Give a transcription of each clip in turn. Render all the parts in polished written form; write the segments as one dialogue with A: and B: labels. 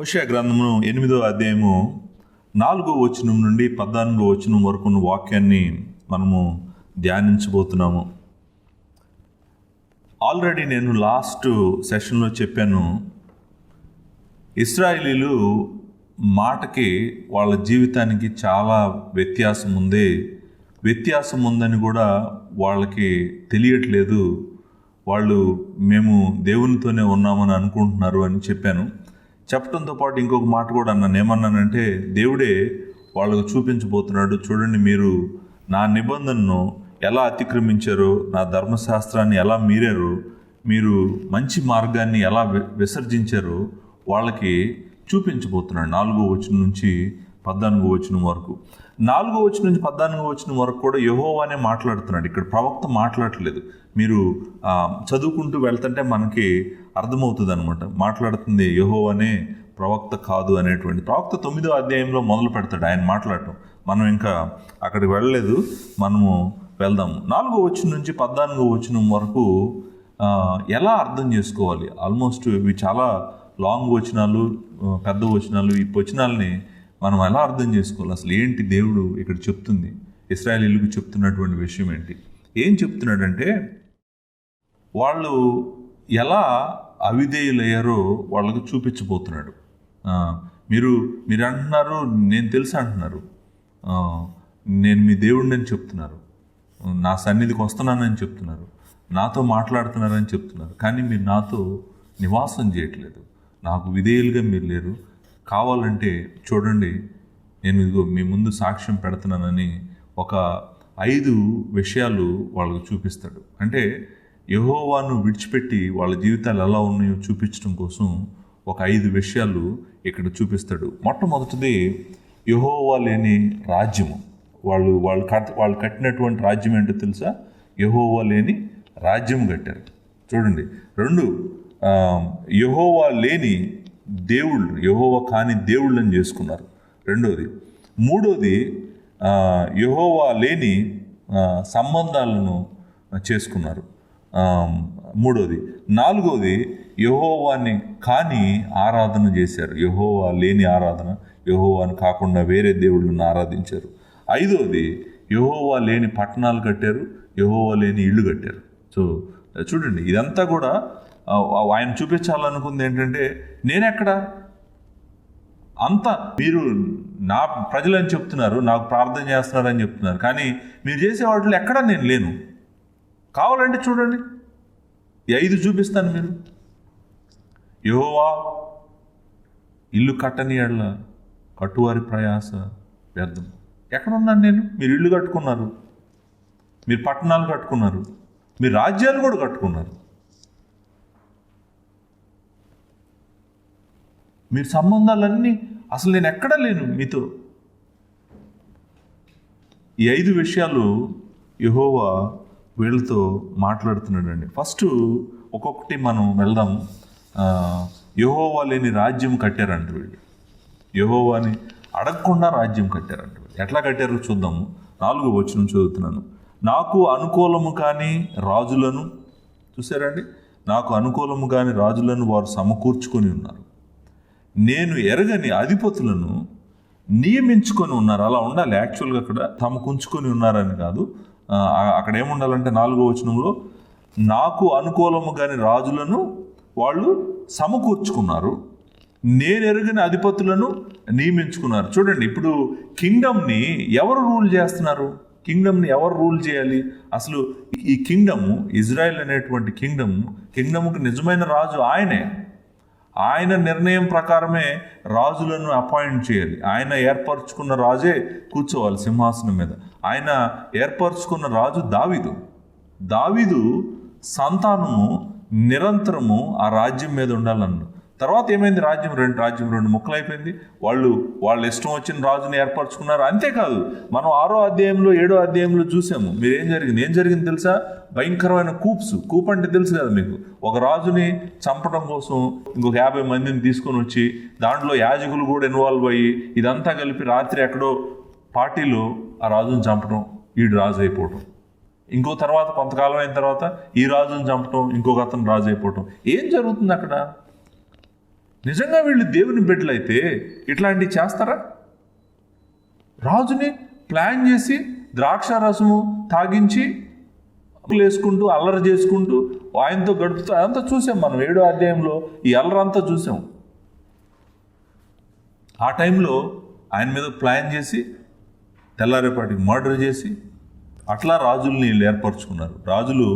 A: హోషేయ గ్రంథము 8వ అధ్యాయము 4వ వచనం నుండి 14వ వచనం వరకు ఉన్న వాక్యాన్ని మనము ధ్యానించబోతున్నాము. ఆల్రెడీ నేను లాస్ట్ సెషన్లో చెప్పాను, ఇశ్రాయేలీలు మాటకి వాళ్ళ జీవితానికి చాలా వ్యత్యాసం ఉందని కూడా వాళ్ళకి తెలియట్లేదు. వాళ్ళు మేము దేవునితోనే ఉన్నామని అనుకుంటున్నారు అని చెప్పాను. చెప్పడంతో పాటు ఇంకొక మాట కూడా అన్నాను. ఏమన్నానంటే, దేవుడే వాళ్ళకు చూపించబోతున్నాడు, చూడండి మీరు నా నిబంధనను ఎలా అతిక్రమించారో, నా ధర్మశాస్త్రాన్ని ఎలా మీరారో, మీరు మంచి మార్గాన్ని ఎలా విసర్జించారో వాళ్ళకి చూపించబోతున్నాడు. 4వ వచనం నుంచి 14వ వచనం వరకు. 4వ వచనం నుంచి 14వ వచనం వరకు కూడా యెహోవానే మాట్లాడుతున్నాడు. ఇక్కడ ప్రవక్త మాట్లాడట్లేదు. మీరు చదువుకుంటూ వెళ్తుంటే మనకి అర్థమవుతుంది అనమాట. మాట్లాడుతుంది యెహోవానే, ప్రవక్త కాదు అనేటువంటి. ప్రవక్త 9వ అధ్యాయంలో మొదలు పెడతాడు ఆయన మాట్లాడటం. మనం ఇంకా అక్కడికి వెళ్ళలేదు, మనము వెళ్దాము. 4వ వచనం నుంచి 14వ వచనం వరకు ఎలా అర్థం చేసుకోవాలి. ఆల్మోస్ట్ ఇవి చాలా లాంగ్ వచనాలు, పెద్ద వచనాలు. ఈ వచనాలని మనం ఎలా అర్థం చేసుకోవాలి, అసలు ఏంటి దేవుడు ఇక్కడ చెప్తుంది, ఇశ్రాయేలీయులకు చెప్తున్నటువంటి విషయం ఏంటి, ఏం చెప్తున్నాడంటే, వాళ్ళు ఎలా అవిధేయులయ్యారో వాళ్ళకు చూపించబోతున్నాడు. మీరు అంటున్నారు, నేను తెలుసు అంటున్నారు, నేను మీ దేవుడిని అని చెప్తున్నారు, నా సన్నిధికి వస్తున్నానని చెప్తున్నారు, నాతో మాట్లాడుతున్నారని చెప్తున్నారు, కానీ మీరు నాతో నివాసం చేయట్లేదు, నాకు విధేయులుగా మీరు లేరు. కావాలంటే చూడండి, నేను ఇదిగో మీ ముందు సాక్ష్యం పెడుతున్నానని ఒక 5 విషయాలు వాళ్ళకు చూపిస్తాడు. అంటే యెహోవాను విడిచిపెట్టి వాళ్ళ జీవితాలు ఎలా ఉన్నాయో చూపించడం కోసం ఒక 5 విషయాలు ఇక్కడ చూపిస్తాడు. మొట్టమొదటిది యెహోవా లేని రాజ్యము. వాళ్ళు కట్టినటువంటి రాజ్యం ఏంటో తెలుసా? యెహోవా లేని రాజ్యం కట్టారు. చూడండి. 2, యెహోవా లేని దేవుళ్ళు, యెహోవా కాని దేవుళ్ళని చేసుకున్నారు. 2వది. 3వది యెహోవా లేని సంబంధాలను చేసుకున్నారు. 3వది. 4వది యెహోవాని కాని ఆరాధన చేశారు. యెహోవా లేని ఆరాధన, యెహోవాని కాకుండా వేరే దేవుళ్ళను ఆరాధించారు. 5వది యెహోవా లేని పట్టణాలు కట్టారు, యెహోవా లేని ఇళ్ళు కట్టారు. సో చూడండి, ఇదంతా కూడా ఆయన చూపించాలనుకుంది ఏంటంటే, నేనెక్కడ, అంతా మీరు నా ప్రజలని చెప్తున్నారు, నాకు ప్రార్థన చేస్తున్నారని చెప్తున్నారు, కానీ మీరు చేసే వాటిలో ఎక్కడా నేను లేను. కావాలంటే చూడండి, ఈ 5 చూపిస్తాను. మీరు యెహోవా ఇల్లు కట్టని ఎడల కట్టువారి ప్రయాస వ్యర్థం. ఎక్కడున్నాను నేను? మీరు ఇల్లు కట్టుకున్నారు, మీరు పట్టణాలు కట్టుకున్నారు, మీరు రాజ్యాలు కూడా కట్టుకున్నారు, మీరు సంబంధాలన్నీ, అసలు నేను ఎక్కడా లేను మీతో. ఈ 5 విషయాలు యెహోవా వీళ్ళతో మాట్లాడుతున్నాడండి. ఫస్ట్ ఒక్కొక్కటి మనం వెళ్దాం. యెహోవా లేని రాజ్యం కట్టారంట వీళ్ళు. యెహోవాని అడగకుండా రాజ్యం కట్టారంట వీళ్ళు. ఎట్లా కట్టారో చూద్దాము. 4వ వచనం చదువుతున్నాను. నాకు అనుకూలము కాని రాజులను, చూసారండి, నాకు అనుకూలము కాని రాజులను వారు సమకూర్చుకొని ఉన్నారు, నేను ఎరగని అధిపతులను నియమించుకొని ఉన్నారు. అలా ఉండాలి యాక్చువల్గా. అక్కడ తమకుంచుకొని ఉన్నారని కాదు, అక్కడ ఏముండాలంటే 4వ వచనంలో నాకు అనుకూలము కాని రాజులను వాళ్ళు సమకూర్చుకున్నారు, నేను ఎరగని అధిపతులను నియమించుకున్నారు. చూడండి, ఇప్పుడు కింగ్డమ్ని ఎవరు రూల్ చేస్తున్నారు? కింగ్డమ్ని ఎవరు రూల్ చేయాలి? అసలు ఈ కింగ్డము, ఇజ్రాయెల్ అనేటువంటి కింగ్డమ్కి నిజమైన రాజు ఆయనే. ఆయన నిర్ణయం ప్రకారమే రాజులను అపాయింట్ చేయాలి. ఆయన ఏర్పరచుకున్న రాజే కూర్చోవాలి సింహాసనం మీద. ఆయన ఏర్పరచుకున్న రాజు దావీదు సంతానము నిరంతరము ఆ రాజ్యం మీద ఉండాలన్న. తర్వాత ఏమైంది? రాజ్యం రెండు ముక్కలు అయిపోయింది. వాళ్ళు ఇష్టం వచ్చిన రాజుని ఏర్పరచుకున్నారు. అంతేకాదు, మనం 6వ అధ్యాయంలో 7వ అధ్యాయంలో చూసాము. ఏం జరిగింది తెలుసా? భయంకరమైన కూప్ అంటే తెలుసు కదా మీకు. ఒక రాజుని చంపడం కోసం ఇంకొక 50 మందిని తీసుకొని వచ్చి, దాంట్లో యాజకులు కూడా ఇన్వాల్వ్ అయ్యి, ఇదంతా కలిపి రాత్రి ఎక్కడో పార్టీలో ఆ రాజుని చంపడం, వీడు రాజు అయిపోవటం. ఇంకో తర్వాత కొంతకాలం అయిన తర్వాత ఈ రాజుని చంపటం, ఇంకొక అతను రాజు అయిపోవటం. ఏం జరుగుతుంది అక్కడ? నిజంగా వీళ్ళు దేవుని బిడ్డలైతే ఇట్లాంటివి చేస్తారా? రాజుని ప్లాన్ చేసి ద్రాక్ష రసము తాగించి వేసుకుంటూ అల్లరి చేసుకుంటూ ఆయనతో గడుపుతూ అదంతా చూసాం మనం 7వ అధ్యాయంలో. ఈ అల్లరంతా చూసాం. ఆ టైంలో ఆయన మీద ప్లాన్ చేసి తెల్లారేపాటికి మర్డర్ చేసి అట్లా రాజుల్ని వీళ్ళు ఏర్పరచుకున్నారు. రాజులు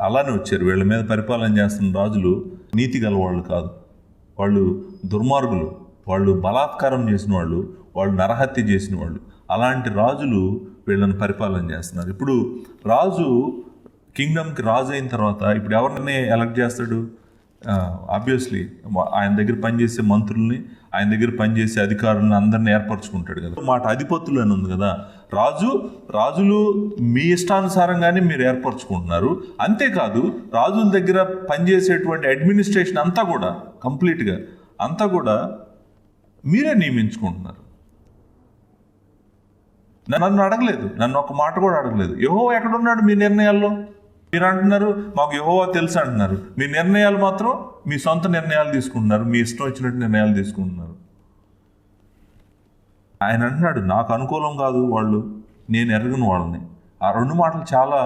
A: అలానే వచ్చారు. వీళ్ళ మీద పరిపాలన చేస్తున్న రాజులు నీతి గల వాళ్ళు కాదు, వాళ్ళు దుర్మార్గులు, వాళ్ళు బలాత్కారం చేసిన వాళ్ళు, వాళ్ళు నరహత్య చేసిన వాళ్ళు. అలాంటి రాజులు వీళ్ళని పరిపాలన చేస్తున్నారు. ఇప్పుడు రాజు కింగ్డమ్కి రాజు అయిన తర్వాత ఇప్పుడు ఎవరిని ఎలక్ట్ చేస్తాడు? ఆబ్వియస్లీ ఆయన దగ్గర పనిచేసే మంత్రుల్ని, ఆయన దగ్గర పనిచేసే అధికారులను అందరిని ఏర్పరచుకుంటాడు కదా. మాట అధిపతులు అని ఉంది కదా. రాజులు మీ ఇష్టానుసారంగానే మీరు ఏర్పరచుకుంటున్నారు. అంతేకాదు రాజుల దగ్గర పనిచేసేటువంటి అడ్మినిస్ట్రేషన్ అంతా కూడా కంప్లీట్గా అంతా కూడా మీరే నియమించుకుంటున్నారు. నన్ను అడగలేదు, నన్ను ఒక మాట కూడా అడగలేదు. యెహోవా ఎక్కడున్నాడు మీ నిర్ణయాల్లో? మీరు అంటున్నారు మాకు యెహోవా తెలుసు అంటున్నారు. మీ నిర్ణయాలు మాత్రం మీ సొంత నిర్ణయాలు తీసుకుంటున్నారు, మీ ఇష్టం వచ్చినట్టు నిర్ణయాలు తీసుకుంటున్నారు. ఆయన అంటున్నాడు నాకు అనుకూలం కాదు వాళ్ళు, నేను ఎరగను వాళ్ళని. ఆ 2 మాటలు చాలా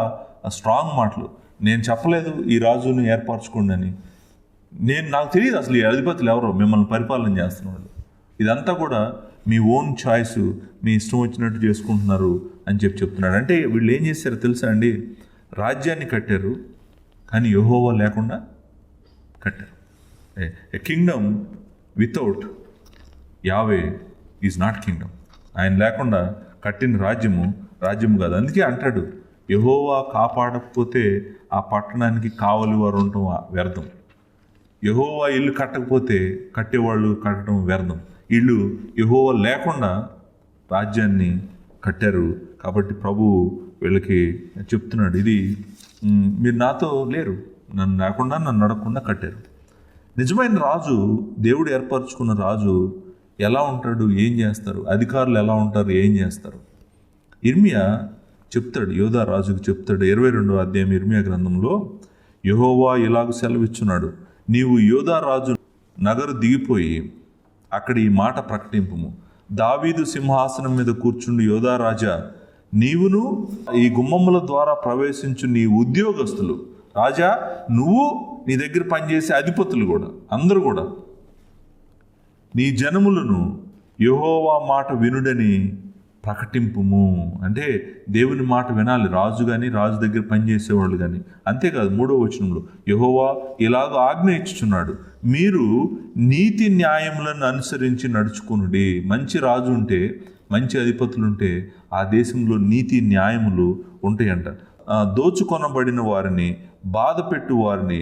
A: స్ట్రాంగ్ మాటలు. నేను చెప్పలేదు ఈ రాజుని ఏర్పరచుకోండి అని. నాకు తెలియదు అసలు ఈ అధిపతులు ఎవరో మిమ్మల్ని పరిపాలన చేస్తున్నారు. ఇదంతా కూడా మీ ఓన్ చాయిస్, మీ ఇష్టం వచ్చినట్టు చేసుకుంటున్నారు అని చెప్తున్నాడు. అంటే వీళ్ళు ఏం చేశారో తెలుసా అండి? రాజ్యాన్ని కట్టారు కానీ యెహోవా లేకుండా కట్టారు. ఏ కింగ్డమ్ వితౌట్ యావే ఈజ్ నాట్ కింగ్డమ్. ఆయన లేకుండా కట్టిన రాజ్యము కాదు. అందుకే అంటాడు యెహోవా కాపాడకపోతే ఆ పట్టణానికి కావలి వారు ఉండటం వ్యర్థం. యెహోవా ఇల్లు కట్టకపోతే కట్టేవాళ్ళు కట్టడం వ్యర్థం. వీళ్ళు యెహోవా లేకుండా రాజ్యాన్ని కట్టారు. కాబట్టి ప్రభువు వీళ్ళకి చెప్తున్నాడు, ఇది మీరు నాతో లేరు, నన్ను లేకుండా నన్ను నడకుండా కట్టారు. నిజమైన రాజు, దేవుడు ఏర్పరచుకున్న రాజు ఎలా ఉంటాడు, ఏం చేస్తారు, అధికారులు ఎలా ఉంటారు, ఏం చేస్తారు? ఇర్మియా చెప్తాడు, యోధా రాజుకు చెప్తాడు 22వ అధ్యాయం ఇర్మియా గ్రంథంలో, యెహోవా ఇలాగ సెలవిచ్చున్నాడు, నీవు యోధా రాజు నగరు దిగిపోయి అక్కడ ఈ మాట ప్రకటింపుము, దావీదు సింహాసనం మీద కూర్చుండి యోధా రాజా నీవును ఈ గుమ్మముల ద్వారా ప్రవేశించు నీ ఉద్యోగస్తులు, రాజా నువ్వు నీ దగ్గర పనిచేసే అధిపతులు కూడా అందరూ కూడా నీ జనములను యెహోవా మాట వినుడని ప్రకటింపుము. అంటే దేవుని మాట వినాలి రాజు కానీ, రాజు దగ్గర పనిచేసేవాళ్ళు కానీ. అంతేకాదు 3వ వచనంలో యెహోవా ఇలాగ ఆజ్ఞ ఇచ్చుచున్నాడు, మీరు నీతి న్యాయములను అనుసరించి నడుచుకునుడి. మంచి రాజు ఉంటే, మంచి అధిపతులు ఉంటే ఆ దేశంలో నీతి న్యాయములు ఉంటాయంట. దోచుకొనబడిన వారిని, బాధ పెట్టు వారిని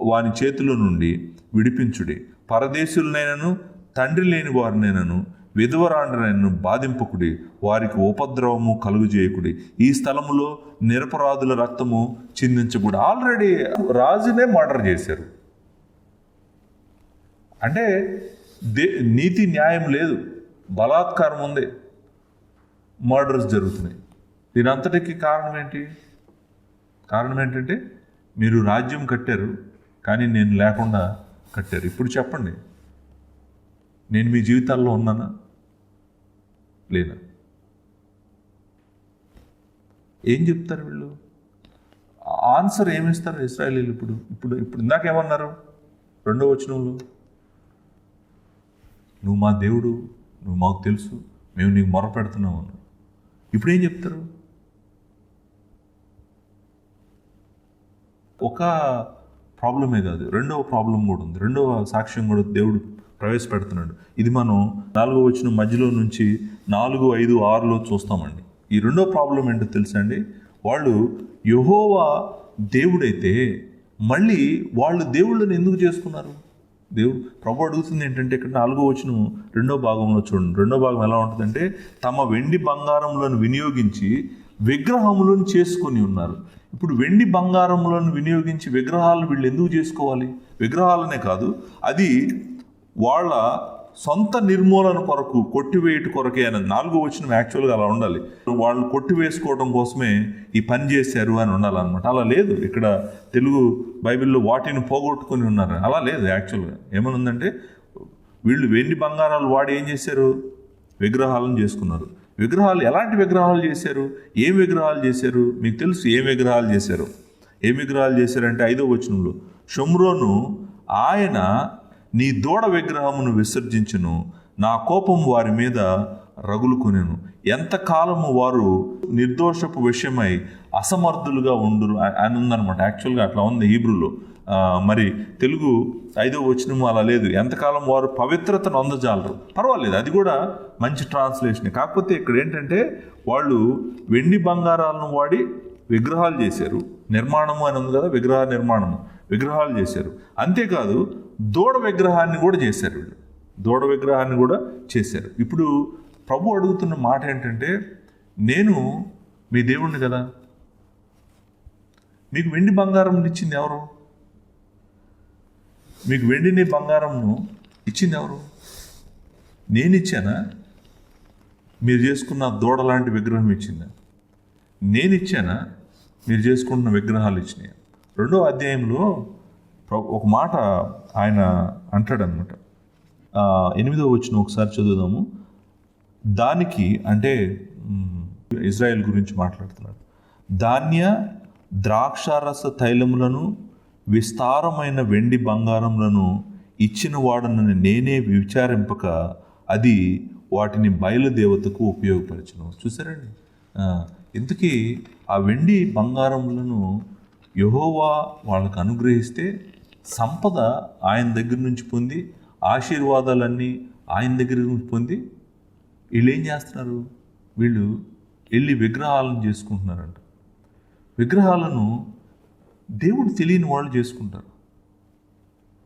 A: వారి చేతిలో నుండి విడిపించుడి. పరదేశులనైనను తండ్రి లేని వారినైనను విధవరాండ్రనైనను బాధింపకుడి, వారికి ఉపద్రవము కలుగు చేయకుడి, ఈ స్థలములో నిరపరాధుల రక్తము చిందించకూడదు. ఆల్రెడీ రాజునే మర్డర్ చేశారు. అంటే నీతి న్యాయం లేదు, బలాత్కారం ఉంది, మర్డర్స్ జరుగుతున్నాయి. దీని అంతటికి కారణం ఏంటి? కారణం ఏంటంటే మీరు రాజ్యం కట్టారు కానీ నేను లేకుండా కట్టారు. ఇప్పుడు చెప్పండి, నేను మీ జీవితాల్లో ఉన్నానా లేదా? ఏం చెప్తారు వీళ్ళు? ఆన్సర్ ఏమిస్తారు ఇశ్రాయేలీలు? ఇప్పుడు ఇందాకేమన్నారు 2వ వచనంలో, నువ్వు మా దేవుడు, నువ్వు మాకు తెలుసు, మేము నీకు మొరపెడుతున్నావు అన్నారు. ఇప్పుడు ఏం చెప్తారు? ఒక ప్రాబ్లమే కాదు, 2వ ప్రాబ్లం కూడా ఉంది. 2వ సాక్ష్యం కూడా దేవుడు ప్రవేశపెడుతున్నాడు. ఇది మనం 4వ వచనం మధ్యలో నుంచి 4, 5, 6లో చూస్తామండి. ఈ 2వ ప్రాబ్లం ఏంటో తెలుసా అండి? వాళ్ళు యెహోవా దేవుడైతే మళ్ళీ వాళ్ళు దేవుళ్ళని ఎందుకు చేసుకున్నారు? ప్రభు అడుగుతుంది ఏంటంటే, ఇక్కడ 4వ వచనం 2వ భాగంలో చూడండి. 2వ భాగం ఎలా ఉంటుందంటే, తమ వెండి బంగారములను వినియోగించి విగ్రహములను చేసుకొని ఉన్నారు. ఇప్పుడు వెండి బంగారములను వినియోగించి విగ్రహాలను వీళ్ళు ఎందుకు చేసుకోవాలి? విగ్రహాలనే కాదు, అది వాళ్ళ సొంత నిర్మూలన కొరకు, కొట్టివేయట కొరకే అని 4వ వచనం యాక్చువల్గా అలా ఉండాలి. వాళ్ళు కొట్టివేసుకోవడం కోసమే ఈ పని చేశారు అని ఉండాలన్నమాట. అలా లేదు. ఇక్కడ తెలుగు బైబిల్లో వాటిని పోగొట్టుకొని ఉన్నారు, అలా లేదు. యాక్చువల్గా ఏమనుందంటే వీళ్ళు వెండి బంగారాలు వాడి ఏం చేశారు? విగ్రహాలను చేసుకున్నారు. విగ్రహాలు ఎలాంటి విగ్రహాలు చేశారు? ఏం విగ్రహాలు చేశారు? మీకు తెలుసు ఏం విగ్రహాలు చేశారు. ఏం విగ్రహాలు చేశారంటే 5వ వచనంలో, షోమ్రోను ఆయన నీ దూడ విగ్రహమును విసర్జించును, నా కోపం వారి మీద రగులుకొనెను, ఎంతకాలము వారు నిర్దోషపు విషయమై అసమర్థులుగా ఉండురు అని ఉందన్నమాట. యాక్చువల్గా అట్లా ఉంది హీబ్రూలో. మరి తెలుగు 5వ వచనము అలా లేదు. ఎంతకాలం వారు పవిత్రతను అందజాలరు. పర్వాలేదు, అది కూడా మంచి ట్రాన్స్లేషన్. కాకపోతే ఇక్కడ ఏంటంటే వాళ్ళు వెండి బంగారాలను వాడి విగ్రహాలు చేశారు. నిర్మాణము అని ఉంది కదా, విగ్రహ నిర్మాణము, విగ్రహాలు చేశారు. అంతేకాదు దూడ విగ్రహాన్ని కూడా చేశారు. వీళ్ళు దూడ విగ్రహాన్ని కూడా చేశారు. ఇప్పుడు ప్రభు అడుగుతున్న మాట ఏంటంటే, నేను మీ దేవుణ్ణి కదా, మీకు వెండి బంగారం ఇచ్చింది ఎవరు? మీకు వెండిని బంగారంను ఇచ్చింది ఎవరు? నేను ఇచ్చానా? మీరు చేసుకున్న దూడ లాంటి విగ్రహం ఇచ్చిందా? నేను ఇచ్చానా? మీరు చేసుకుంటున్న విగ్రహాలు ఇచ్చినాయి. 2వ అధ్యాయంలో ఒక మాట ఆయన అంటాడనమాట. 8వ వచనం ఒకసారి చదువుదాము. దానికి అంటే ఇజ్రాయెల్ గురించి మాట్లాడుతున్నాడు. ధాన్య ద్రాక్షారస తైలములను విస్తారమైన వెండి బంగారములను ఇచ్చిన వాడనని నేనే విచారింపక అది వాటిని బయలుదేవతకు ఉపయోగపరచును. చూసారండి, ఇంతకీ ఆ వెండి బంగారములను యెహోవా వాళ్ళకు అనుగ్రహిస్తే సంపద ఆయన దగ్గర నుంచి పొంది, ఆశీర్వాదాలన్నీ ఆయన దగ్గర నుంచి పొంది, వీళ్ళు ఏం చేస్తున్నారు? వీళ్ళు వెళ్ళి విగ్రహాలను చేసుకుంటున్నారంట. విగ్రహాలను దేవుడు తెలియని వాళ్ళు చేసుకుంటారు.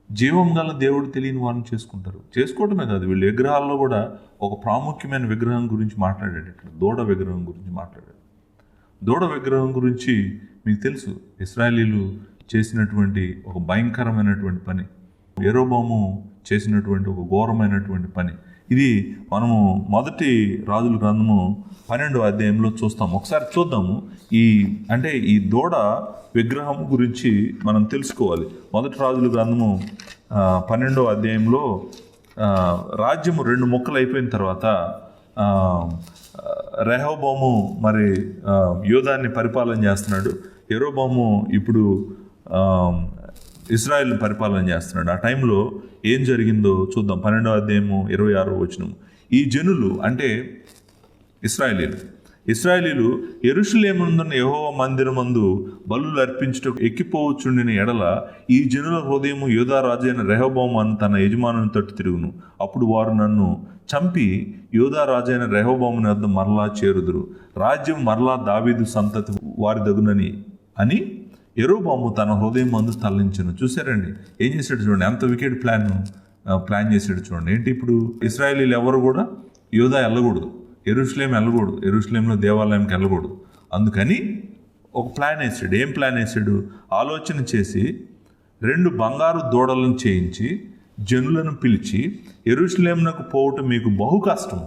A: జీవం గల దేవుడు తెలియని వాళ్ళని చేసుకుంటారు. చేసుకోవటమే కాదు, వీళ్ళు విగ్రహాల్లో కూడా ఒక ప్రాముఖ్యమైన విగ్రహం గురించి మాట్లాడాడు. ఇక్కడ దూడ విగ్రహం గురించి మాట్లాడాడు. దూడ విగ్రహం గురించి మీకు తెలుసు, ఇశ్రాయేలీలు చేసినటువంటి ఒక భయంకరమైనటువంటి పని, యెరోబాము చేసినటువంటి ఒక ఘోరమైనటువంటి పని. ఇది మనము మొదటి రాజుల గ్రంథము 12వ అధ్యాయంలో చూస్తాం. ఒకసారి చూద్దాము. ఈ దూడ విగ్రహం గురించి మనం తెలుసుకోవాలి. మొదటి రాజుల గ్రంథము 12వ అధ్యాయంలో రాజ్యము 2 ముక్కలు అయిపోయిన తర్వాత రెహోబోము మరి యోధాన్ని పరిపాలన చేస్తున్నాడు. యెరోబాము ఇప్పుడు ఇజ్రాయెల్ని పరిపాలన చేస్తున్నాడు. ఆ టైంలో ఏం జరిగిందో చూద్దాం. 12వ అధ్యాయము 26వ వచనం. ఈ జనులు అంటే ఇశ్రాయేలీలు యెరూషలేమునందున్న యెహోవా మందిరమందు బలులు అర్పించుటకు ఎక్కిపోవచ్చుండిన ఎడల ఈ జనుల హృదయము యోధా రాజైన రెహోబోము అని తన యజమానుని తట్టు తిరుగును. అప్పుడు వారు నన్ను చంపి యోధా రాజైన రెహోబోముని వద్ద మరలా చేరుదురు. రాజ్యం మరలా దావీదు సంతతి వారి దగునని అని యెరోబాము తన హృదయం మందు తరలించను. చూసారండి ఏం చేశాడు చూడండి, ఎంత వికెట్ ప్లాన్ చేశాడు చూడండి. ఏంటి ఇప్పుడు ఇశ్రాయేలీలు ఎవరు కూడా యోధా వెళ్ళకూడదు, యెరూషలేం వెళ్ళకూడదు, యెరూషలేంలో దేవాలయంకి వెళ్ళకూడదు. అందుకని ఒక ప్లాన్ వేసాడు. ఏం ప్లాన్ వేసాడు? ఆలోచన చేసి 2 బంగారు దూడలను చేయించి జనులను పిలిచి, యెరూషలేమునకు పోవటం మీకు బహు కష్టం.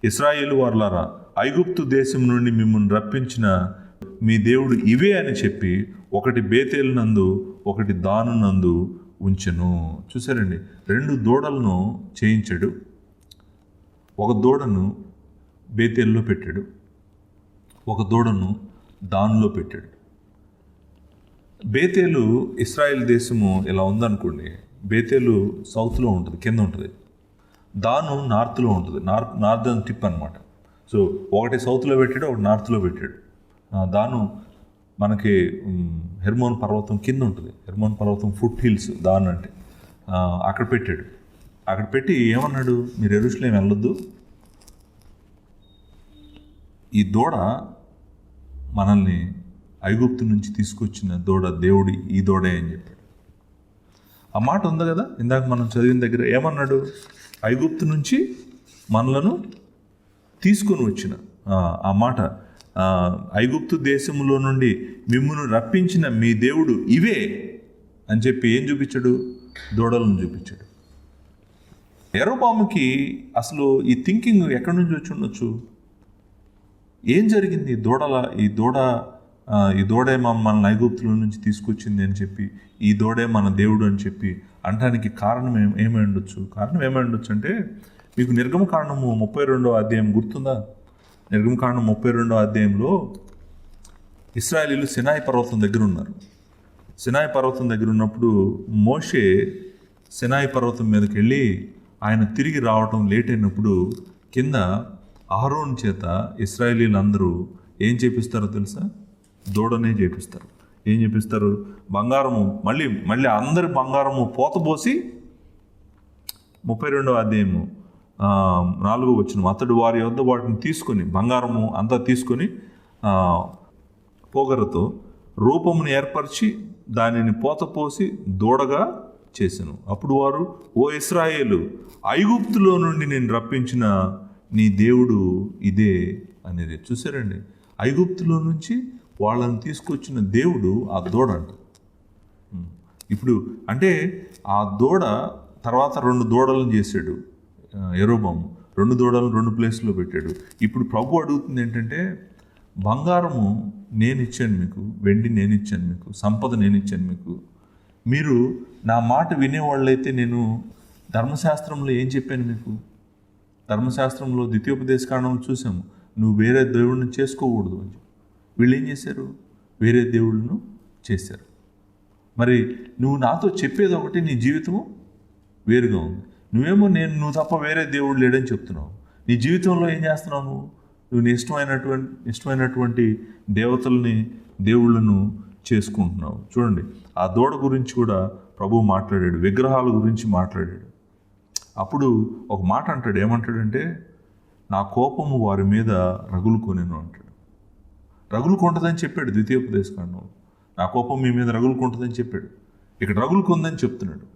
A: ఇశ్రాయేలు వారులారా, ఐగుప్తు దేశం నుండి మిమ్మల్ని రప్పించిన మీ దేవుడు ఇవే అని చెప్పి ఒకటి బేతేలు నందు ఒకటి దాను నందు ఉంచెను. చూసారండి, 2 దూడలను చేయించాడు. ఒక దూడను బేతేల్లో పెట్టాడు, ఒక దూడను దానులో పెట్టాడు. బేతేలు ఇశ్రాయేల్ దేశము ఇలా ఉందనుకోండి. బేతేలు సౌత్లో ఉంటుంది, కింద ఉంటుంది. దాను నార్త్లో ఉంటుంది, నార్దర్న్ టిప్ అనమాట. సో ఒకటి సౌత్లో పెట్టాడు, ఒకటి నార్త్లో పెట్టాడు. దాను మనకి హెర్మోన్ పర్వతం కింద ఉంటుంది. హెర్మోన్ పర్వతం ఫుట్ హిల్స్ దాను అంటే అక్కడ పెట్టాడు. అక్కడ పెట్టి ఏమన్నాడు, మీరు యెరూషలేం వెళ్ళొద్దు, ఈ దూడ మనల్ని ఐగుప్తు నుంచి తీసుకొచ్చిన దూడ, దేవుడి ఈ దూడే అని చెప్పాడు. ఆ మాట ఉంది కదా ఇందాక మనం చదివిన దగ్గర. ఏమన్నాడు? ఐగుప్తు నుంచి మనలను తీసుకొని వచ్చిన ఆ మాట, ఐగుప్తు దేశంలో నుండి మిమ్మును రప్పించిన మీ దేవుడు ఇవే అని చెప్పి ఏం చూపించాడు? దూడలను చూపించాడు. యెరోబాముకి అసలు ఈ థింకింగ్ ఎక్కడి నుంచి వచ్చి ఉండొచ్చు? ఏం జరిగింది? ఈ దూడ ఈ దూడే మనల్ని ఐగుప్తుల నుంచి తీసుకొచ్చింది అని చెప్పి, ఈ దూడే మన దేవుడు అని చెప్పి అనడానికి కారణం ఏమై ఉండొచ్చు? కారణం ఏమై ఉండొచ్చు అంటే, మీకు నిర్గమకాండము 32వ అధ్యాయం గుర్తుందా? నిర్గమకాండం 32వ అధ్యాయంలో ఇశ్రాయేలీయులు సినాయి పర్వతం దగ్గర ఉన్నారు. సినాయి పర్వతం దగ్గర ఉన్నప్పుడు మోషే సినాయి పర్వతం మీదకి వెళ్ళి ఆయన తిరిగి రావటం లేట్ అయినప్పుడు కింద అహరోను చేత ఇశ్రాయేలీలందరూ ఏం చేపిస్తారో తెలుసా? దూడనే చేపిస్తారు. ఏం చేపిస్తారు? బంగారము మళ్ళీ అందరి బంగారము పోతపోసి 32వ అధ్యాయము 4వ వచనం, అతడు వారి వద్ద వాటిని తీసుకొని, బంగారము అంతా తీసుకొని పోగరతో రూపమును ఏర్పరిచి దానిని పోతపోసి దూడగా చేసెను. అప్పుడు వారు, ఓ ఇశ్రాయేలు, ఐగుప్తులో నుండి నేను రప్పించిన నీ దేవుడు ఇదే అనేది. చూసారండి, ఐగుప్తులో నుంచి వాళ్ళని తీసుకొచ్చిన దేవుడు ఆ దూడ అంట. ఇప్పుడు అంటే ఆ దూడ తర్వాత 2 దూడలను చేశాడు యెరోబాము. 2 దూడలను 2 ప్లేస్లో పెట్టాడు. ఇప్పుడు ప్రభు అడుగుతుంది ఏంటంటే, బంగారము నేను ఇచ్చాను మీకు, వెండి నేను ఇచ్చాను మీకు, సంపద నేను ఇచ్చాను మీకు. మీరు నా మాట వినేవాళ్ళైతే నేను ధర్మశాస్త్రంలో ఏం చెప్పాను మీకు? ధర్మశాస్త్రంలో ద్వితీయోపదేశకాండంలో చూసాము, నువ్వు వేరే దేవుడిని చేసుకోకూడదు అని. వీళ్ళు ఏం చేశారు? వేరే దేవుళ్ళను చేశారు. మరి నువ్వు నాతో చెప్పేది ఒకటి, నీ జీవితము వేరుగా ఉంది. నువ్వేమో నువ్వు తప్ప వేరే దేవుడు లేడని చెప్తున్నావు. నీ జీవితంలో ఏం చేస్తున్నావు? నువ్వు నీ ఇష్టమైనటువంటి దేవుళ్ళను చేసుకుంటున్నావు. చూడండి, ఆ దూడ గురించి కూడా ప్రభువు మాట్లాడాడు, విగ్రహాల గురించి మాట్లాడాడు. అప్పుడు ఒక మాట అంటాడు, ఏమంటాడంటే, నా కోపము వారి మీద రగులుకొనెను అంటాడు. రగులుకుంటుందని చెప్పాడు ద్వితీయోపదేశకాండంలో. నా కోపం మీ మీద రగులుకుంటుందని చెప్పాడు. ఇక్కడ రగులుకుందని చెప్తున్నాడు.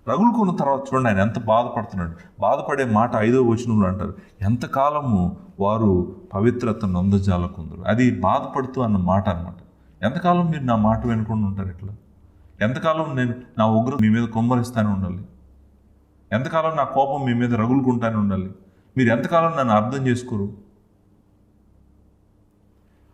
A: రగులుకున్న తర్వాత చూడండి ఆయన ఎంత బాధపడుతున్నాడు. బాధపడే మాట 5వ వచనంలో అంటారు, ఎంతకాలము వారు పవిత్రత నొందజాలకుందరు. అది బాధపడుతూ అన్న మాట అనమాట. ఎంతకాలం మీరు నా మాట వినకుండా ఉంటారు? ఇట్లా ఎంతకాలం నేను నా ఉగ్రం మీ మీద కుమ్మరిస్తానే ఉండాలి? ఎంతకాలం నా కోపం మీ మీద రగులుకుంటానే ఉండాలి? మీరు ఎంతకాలం నన్ను అర్థం చేసుకోరు?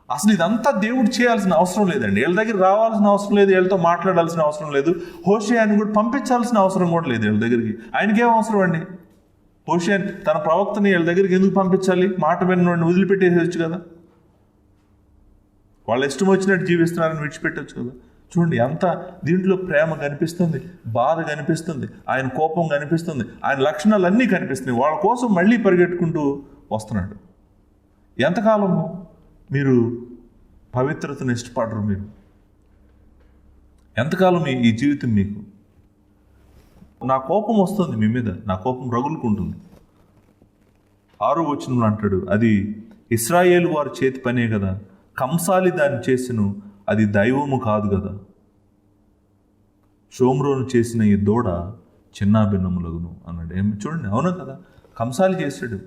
A: అసలు ఇదంతా దేవుడు చేయాల్సిన అవసరం లేదండి. వీళ్ళ దగ్గర రావాల్సిన అవసరం లేదు, వీళ్ళతో మాట్లాడాల్సిన అవసరం లేదు, హోషేయని కూడా పంపించాల్సిన అవసరం కూడా లేదు వీళ్ళ దగ్గరికి. ఆయనకేం అవసరం అండి? హోషేయ తన ప్రవక్తని వీళ్ళ దగ్గరికి ఎందుకు పంపించాలి? మాట విన్నోడిని వదిలిపెట్టేసేయచ్చు కదా, వాళ్ళ ఇష్టం వచ్చినట్టు జీవిస్తున్నారని విడిచిపెట్టవచ్చు కదా. చూడండి, ఎంత దీంట్లో ప్రేమ కనిపిస్తుంది, బాధ కనిపిస్తుంది, ఆయన కోపం కనిపిస్తుంది, ఆయన లక్షణాలన్నీ కనిపిస్తున్నాయి. వాళ్ళ కోసం మళ్ళీ పరిగెట్టుకుంటూ వస్తున్నాడు. ఎంతకాలము మీరు పవిత్రతను ఇష్టపడరు? మీరు ఎంతకాలం ఈ జీవితం మీకు? నా కోపం వస్తుంది మీ మీద, నా కోపం రగులుకుంటుంది. 6వ వచనంలో అంటాడు, అది ఇశ్రాయేలు వారి చేతి పనే కదా, కంసాలి దాన్ని చేసెను, అది దైవము కాదు కదా. షోమ్రోను చేసిన ఈ దూడ చిన్నాభిన్నములగును అన్నాడు. చూడండి, అవునా కదా, కంసాలి చేశాడు.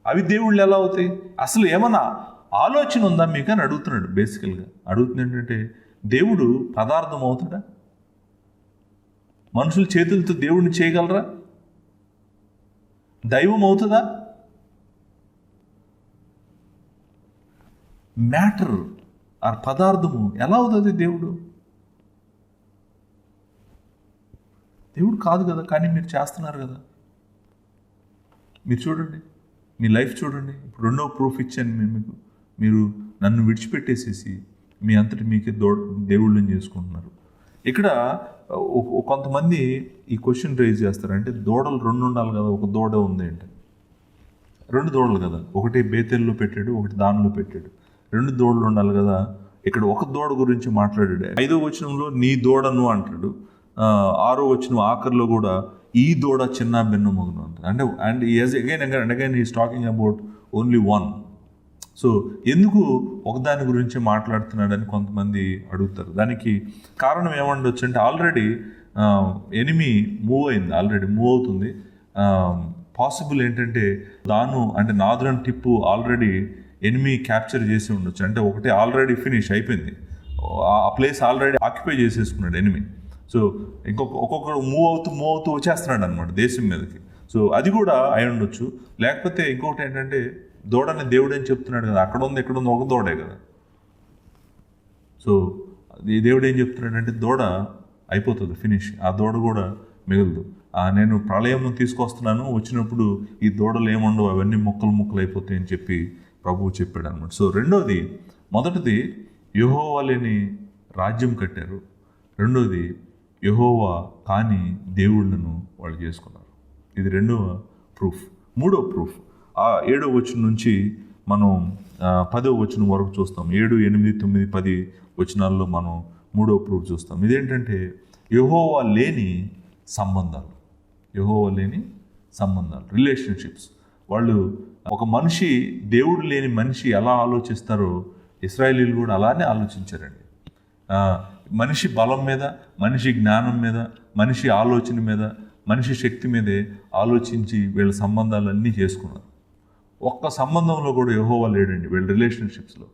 A: అవి దేవుళ్ళు ఎలా అవుతాయి? అసలు ఏమన్నా ఆలోచన ఉందా మీకు అని అడుగుతున్నాడు. బేసికల్గా అడుగుతుంది ఏంటంటే, దేవుడు పదార్థం అవుతాడా? మనుషుల చేతులతో దేవుడిని చేయగలరా? దైవం అవుతుందా? మ్యాటర్ ఆ పదార్థము ఎలా అవుతుంది? దేవుడు కాదు కదా, కానీ మీరు చేస్తున్నారు కదా. మీరు చూడండి, మీ లైఫ్ చూడండి. ఇప్పుడు 2వ ప్రూఫ్ ఇచ్చాను మీకు. మీరు నన్ను విడిచిపెట్టేసేసి మీ అంతటి మీకే దేవుళ్ళని చేసుకుంటున్నారు. ఇక్కడ కొంతమంది ఈ క్వశ్చన్ రైజ్ చేస్తారు, అంటే దూడలు 2 ఉండాలి కదా, ఒక దూడ ఉంది అంటే 2 దూడలు కదా, ఒకటి బేతేల్లో పెట్టాడు, ఒకటి దానిలో పెట్టాడు, 2 దూడలు ఉండాలి కదా. ఇక్కడ ఒక దూడ గురించి మాట్లాడాడు. 5వ వచనంలో నీ దూడను అంటాడు. 6వ వచనం ఆఖరిలో కూడా ఈ దూడ చిన్న భిన్నమగును అంటాడు. అంటే again he's talking about only one. So ఎందుకు ఒకదాని గురించి మాట్లాడుతున్నాడని కొంతమంది అడుగుతారు. దానికి కారణం ఏమండొచ్చు అంటే, ఆల్రెడీ ఎనిమి మూవ్ అవుతుంది. పాసిబుల్ ఏంటంటే, అంటే northern tip already enemy capture చేసి ఉండొచ్చు. అంటే ఒకటి ఆల్రెడీ ఫినిష్ అయిపోయింది, ఆ ప్లేస్ ఆల్రెడీ ఆక్యుపై చేసేసుకున్నాడు ఎనిమి. సో ఒక్కొక్కడు మూవ్ అవుతూ వచ్చేస్తున్నాడు అనమాట దేశం మీదకి. సో అది కూడా అయి ఉండొచ్చు. లేకపోతే ఇంకొకటి ఏంటంటే, దూడని దేవుడు అని చెప్తున్నాడు కదా, అక్కడ ఉంది ఇక్కడ ఉంది ఒక దూడే కదా. సో ఈ దేవుడు ఏం చెప్తున్నాడంటే దూడ అయిపోతుంది, ఫినిష్, ఆ దూడ కూడా మిగలదు. నేను ప్రళయం తీసుకొస్తున్నాను, వచ్చినప్పుడు ఈ దూడలు ఏముండవు, అవన్నీ ముక్కలు అయిపోతాయి అని చెప్పి ప్రభువు చెప్పాడు అనమాట. సో మొదటిది యెహోవా లేని రాజ్యం కట్టారు. రెండోది యెహోవా కాని దేవుళ్ళను వాళ్ళు చేసుకున్నారు. ఇది రెండవ ప్రూఫ్. మూడో ప్రూఫ్ 7వ వచనం నుంచి మనం 10వ వచనం వరకు చూస్తాం. 7, 8, 9, 10 వచనాల్లో మనం మూడో ప్రూఫ్ చూస్తాం. ఇదేంటంటే యెహోవా లేని సంబంధాలు, రిలేషన్షిప్స్. వాళ్ళు ఒక మనిషి, దేవుడు లేని మనిషి ఎలా ఆలోచిస్తారో ఇశ్రాయేలీలు కూడా అలానే ఆలోచించారండి. మనిషి బలం మీద, మనిషి జ్ఞానం మీద, మనిషి ఆలోచన మీద, మనిషి శక్తి మీదే ఆలోచించి వీళ్ళ సంబంధాలన్నీ చేసుకున్నారు. ఒక్క సంబంధంలో కూడా యెహోవా లేడండి వీళ్ళ రిలేషన్షిప్స్లో.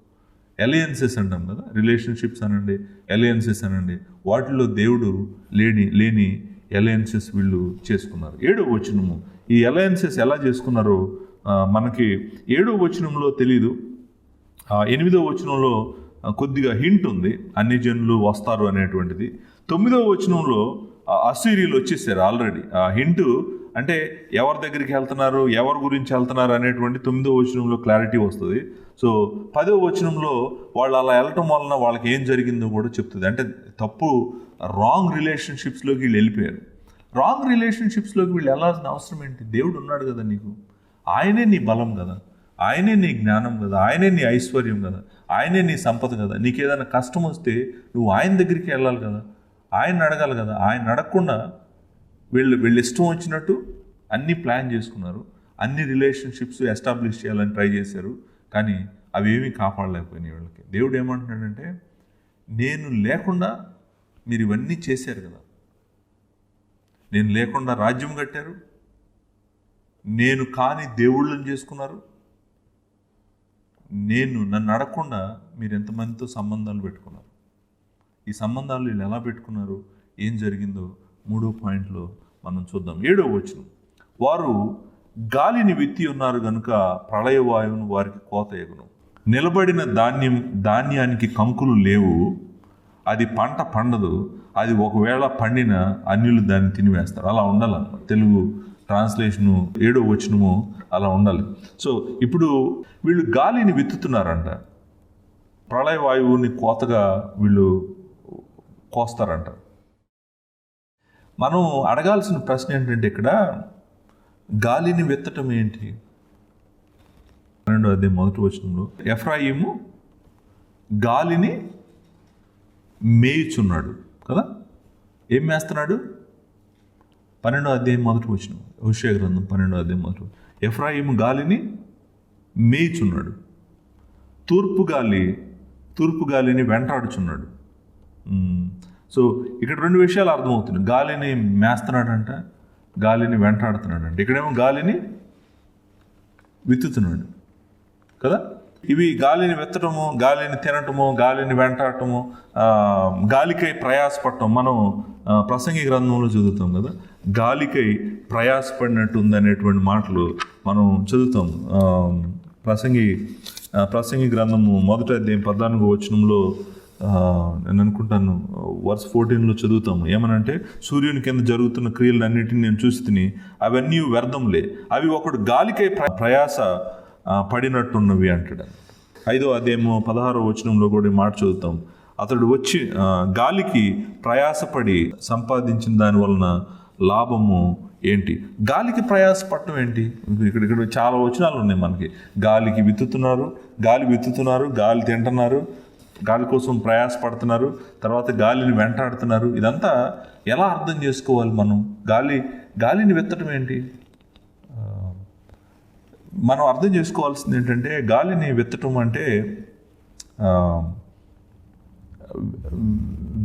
A: అలయన్సెస్ అంటాం కదా, రిలేషన్షిప్స్ అనండి, అలయన్సెస్ అనండి, వాటిలో దేవుడు లేని అలయన్సెస్ వీళ్ళు చేసుకున్నారు. 7వ వచనము ఈ అలయన్సెస్ ఎలా చేసుకున్నారో మనకి 7వ వచనంలో తెలీదు. 8వ వచనంలో కొద్దిగా హింట్ ఉంది, అన్ని జనులు వస్తారు అనేటువంటిది. 9వ వచనంలో అస్సీరియలు వచ్చేసారు ఆల్రెడీ. ఆ హింటు అంటే ఎవరి దగ్గరికి వెళ్తున్నారు, ఎవరి గురించి వెళ్తున్నారు అనేటువంటి 9వ వచనంలో క్లారిటీ వస్తుంది. సో 10వ వచనంలో వాళ్ళు అలా వెళ్ళటం వలన వాళ్ళకి ఏం జరిగిందో కూడా చెప్తుంది. అంటే రాంగ్ రిలేషన్షిప్స్లోకి వీళ్ళు వెళ్ళిపోయారు. రాంగ్ రిలేషన్షిప్స్లోకి వీళ్ళు వెళ్ళాల్సిన అవసరం ఏంటి? దేవుడు ఉన్నాడు కదా నీకు, ఆయనే నీ బలం కదా, ఆయనే నీ జ్ఞానం కదా, ఆయనే నీ ఐశ్వర్యం కదా, ఆయనే నీ సంపద కదా. నీకు ఏదైనా కష్టం వస్తే నువ్వు ఆయన దగ్గరికి వెళ్ళాలి కదా, ఆయన అడగాలి కదా. ఆయన అడగకుండా వీళ్ళు ఇష్టం వచ్చినట్టు అన్నీ ప్లాన్ చేసుకున్నారు, అన్ని రిలేషన్షిప్స్ ఎస్టాబ్లిష్ చేయాలని ట్రై చేశారు, కానీ అవి ఏమీ కాపాడలేకపోయినాయి వీళ్ళకి. దేవుడు ఏమంటున్నాడంటే, నేను లేకుండా మీరు ఇవన్నీ చేశారు కదా, నేను లేకుండా రాజ్యం కట్టారు, నేను కాని దేవుళ్ళని చేసుకున్నారు, నన్ను అడగకుండా మీరు ఎంతమందితో సంబంధాలు పెట్టుకున్నారు. ఈ సంబంధాలు వీళ్ళు ఎలా పెట్టుకున్నారు, ఏం జరిగిందో 3వ పాయింట్లో మనం చూద్దాం. 7వ వచనం, వారు గాలిని విత్తి ఉన్నారు గనుక ప్రళయవాయువును వారికి కోత ఎగును. నిలబడిన ధాన్యానికి కంకులు లేవు, అది పంట పండదు, అది ఒకవేళ పండిన అన్యులు దాన్ని తినివేస్తారు. అలా ఉండాలన్నమాట. తెలుగు ట్రాన్స్లేషను 7వ వచనము అలా ఉండాలి. సో ఇప్పుడు వీళ్ళు గాలిని విత్తుతున్నారంట, ప్రళయవాయువుని కోతగా వీళ్ళు కోస్తారంట. మనం అడగాల్సిన ప్రశ్న ఏంటంటే, ఇక్కడ గాలిని విత్తటం ఏంటి? 12వ అధ్యాయం 1వ వచనంలో ఎఫ్రాయిము గాలిని మేయుచున్నాడు కదా. ఏం మేస్తున్నాడు? 12వ అధ్యాయం 1వ వచనం, హోషేయ గ్రంథం 12వ అధ్యాయం 1. ఎఫ్రాయిము గాలిని మేయుచున్నాడు, తూర్పు గాలిని వెంటాడుచున్నాడు. సో ఇక్కడ 2 విషయాలు అర్థమవుతున్నాయి. గాలిని మేస్తున్నాడంట, గాలిని వెంటాడుతున్నాడంట. ఇక్కడేమో గాలిని విత్తుతున్నాడు కదా. ఇవి గాలిని విత్తటము, గాలిని తినటము, గాలిని వెంటాడటము, గాలికై ప్రయాసపడటం. మనం ప్రసంగి గ్రంథంలో చదువుతాం కదా, గాలికై ప్రయాసపడినట్టు ఉందనేటువంటి మాటలు మనం చదువుతాం. ప్రసంగి గ్రంథము 1వ అధ్యాయం 14వ వచనంలో నేను అనుకుంటాను వర్స్ 14లో చదువుతాము. ఏమనంటే, సూర్యుని కింద జరుగుతున్న క్రియలన్నింటినీ నేను చూసి అవన్నీ వ్యర్థంలే, అవి ఒకడు గాలికై ప్రయాస పడినట్టున్నవి అంటాడు. 5వ అధ్యాయము 16వ వచనంలో కూడా మాట చదువుతాం. అతడు వచ్చి గాలికి ప్రయాసపడి సంపాదించిన దాని వలన లాభము ఏంటి? గాలికి ప్రయాసపడటం ఏంటి? ఇక్కడ చాలా వచనాలు ఉన్నాయి మనకి. గాలికి విత్తుతున్నారు, గాలి తింటున్నారు, గాలి కోసం ప్రయాసపడుతున్నారు, తర్వాత గాలిని వెంటాడుతున్నారు. ఇదంతా ఎలా అర్థం చేసుకోవాలి మనం? గాలిని విత్తడం ఏంటి? మనం అర్థం చేసుకోవాల్సింది ఏంటంటే, గాలిని విత్తటం అంటే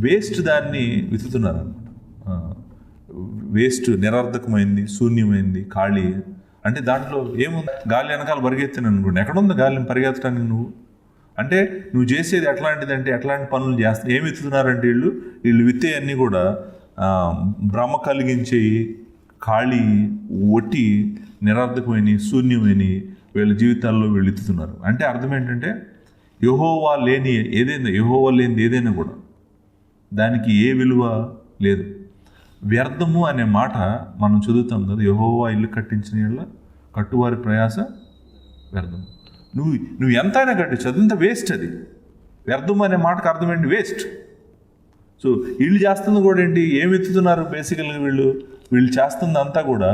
A: వేస్ట్ దాన్ని విత్తుతున్నారు అన్నమాట. వేస్ట్, నిరర్థకమైంది, శూన్యమైంది, ఖాళీ. అంటే దాంట్లో ఏముంది? గాలి వెనకాల పరిగెత్తాను అనుకోండి, ఎక్కడుంది గాలిని పరిగెత్తడానికి నువ్వు? అంటే నువ్వు చేసేది ఎట్లాంటిదంటే, ఎట్లాంటి పనులు చేస్తా? ఏమి విత్తుతున్నారంటే వీళ్ళు విత్తే అన్నీ కూడా భ్రమ కలిగించేవి, ఖాళీ, ఒట్టి, నిరర్థకమైనవి, శూన్యమైనవి, వీళ్ళ జీవితాల్లో వీళ్ళు ఎత్తుతున్నారు. అంటే అర్థం ఏంటంటే యెహోవా లేనిది ఏదైనా కూడా దానికి ఏ విలువ లేదు. వ్యర్థము అనే మాట మనం చదువుతాం కదా, యెహోవా ఇల్లు కట్టించిన యెడల కట్టువారి ప్రయాస వ్యర్థము. నువ్వు ఎంతైనా కట్టించు, అదంతా వేస్ట్. అది వ్యర్థం అనే మాటకు అర్థం ఏంటి? వేస్ట్. సో వీళ్ళు చేస్తుంది కూడా ఏంటి? ఏమి ఎత్తుతున్నారు? బేసికల్గా వీళ్ళు చేస్తుంది అంతా కూడా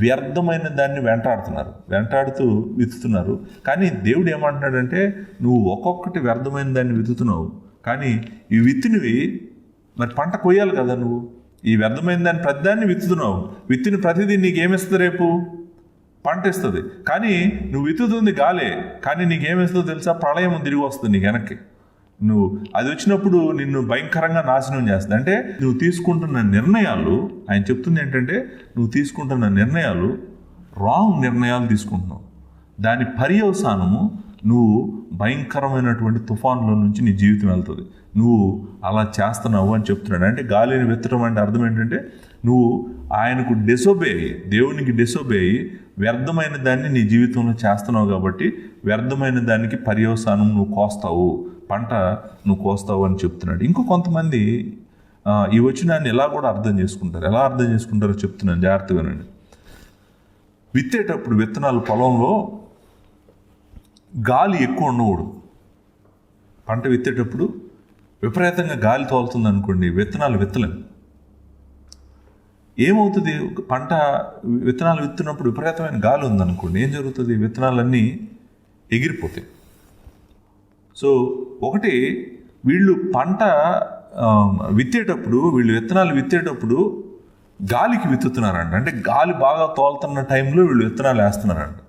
A: వ్యర్థమైన దాన్ని వెంటాడుతూ విత్తుతున్నారు. కానీ దేవుడు ఏమంటున్నాడంటే, నువ్వు ఒక్కొక్కటి వ్యర్థమైన దాన్ని విత్తుతున్నావు, కానీ ఈ విత్తినవి మరి పంట కొయ్యాలి కదా. నువ్వు ఈ వ్యర్థమైన దాన్ని ప్రతిదాన్ని విత్తుతున్నావు. విత్తిన ప్రతిదీ నీకేమిస్తుంది? రేపు పంట ఇస్తుంది. కానీ నువ్వు విత్తుతుంది గాలే, కానీ నీకేమిస్తుందో తెలుసా? ప్రళయం తిరిగి వస్తుంది నీకు వెనక్కి. నువ్వు అది వచ్చినప్పుడు నిన్ను భయంకరంగా నాశనం చేస్తుంది. అంటే నువ్వు తీసుకుంటున్న నిర్ణయాలు, ఆయన చెప్తుంది ఏంటంటే, నువ్వు తీసుకుంటున్న నిర్ణయాలు రాంగ్ నిర్ణయాలు తీసుకుంటున్నావు. దాని పర్యవసానము నువ్వు భయంకరమైనటువంటి తుఫానులో నుంచి నీ జీవితం వెళ్తుంది. నువ్వు అలా చేస్తున్నావు అని చెప్తున్నాడు. అంటే గాలిని విత్తడం అంటే అర్థం ఏంటంటే, నువ్వు ఆయనకు దేవునికి డిసోబే అయ్యి వ్యర్థమైన దాన్ని నీ జీవితంలో చేస్తున్నావు. కాబట్టి వ్యర్థమైన దానికి పర్యవసానం నువ్వు కోస్తావు, పంట నువ్వు కోస్తావు అని చెప్తున్నాడు. ఇంకో కొంతమంది ఈ వచనాన్ని ఎలా అర్థం చేసుకుంటారో చెప్తున్నాను, జాగ్రత్తగానండి. విత్తేటప్పుడు విత్తనాలు పొలంలో గాలి ఎక్కువ ఉండకూడదు. పంట విత్తేటప్పుడు విపరీతంగా గాలి తోలుతుంది అనుకోండి, విత్తనాలు విత్తలేము. ఏమవుతుంది? విత్తనాలు విత్తున్నప్పుడు విపరీతమైన గాలి ఉందనుకోండి, ఏం జరుగుతుంది? విత్తనాలన్నీ ఎగిరిపోతాయి. సో ఒకటి, వీళ్ళు విత్తనాలు విత్తేటప్పుడు గాలికి విత్తుతున్నారంట. అంటే గాలి బాగా తోలుతున్న టైంలో వీళ్ళు విత్తనాలు వేస్తున్నారంట.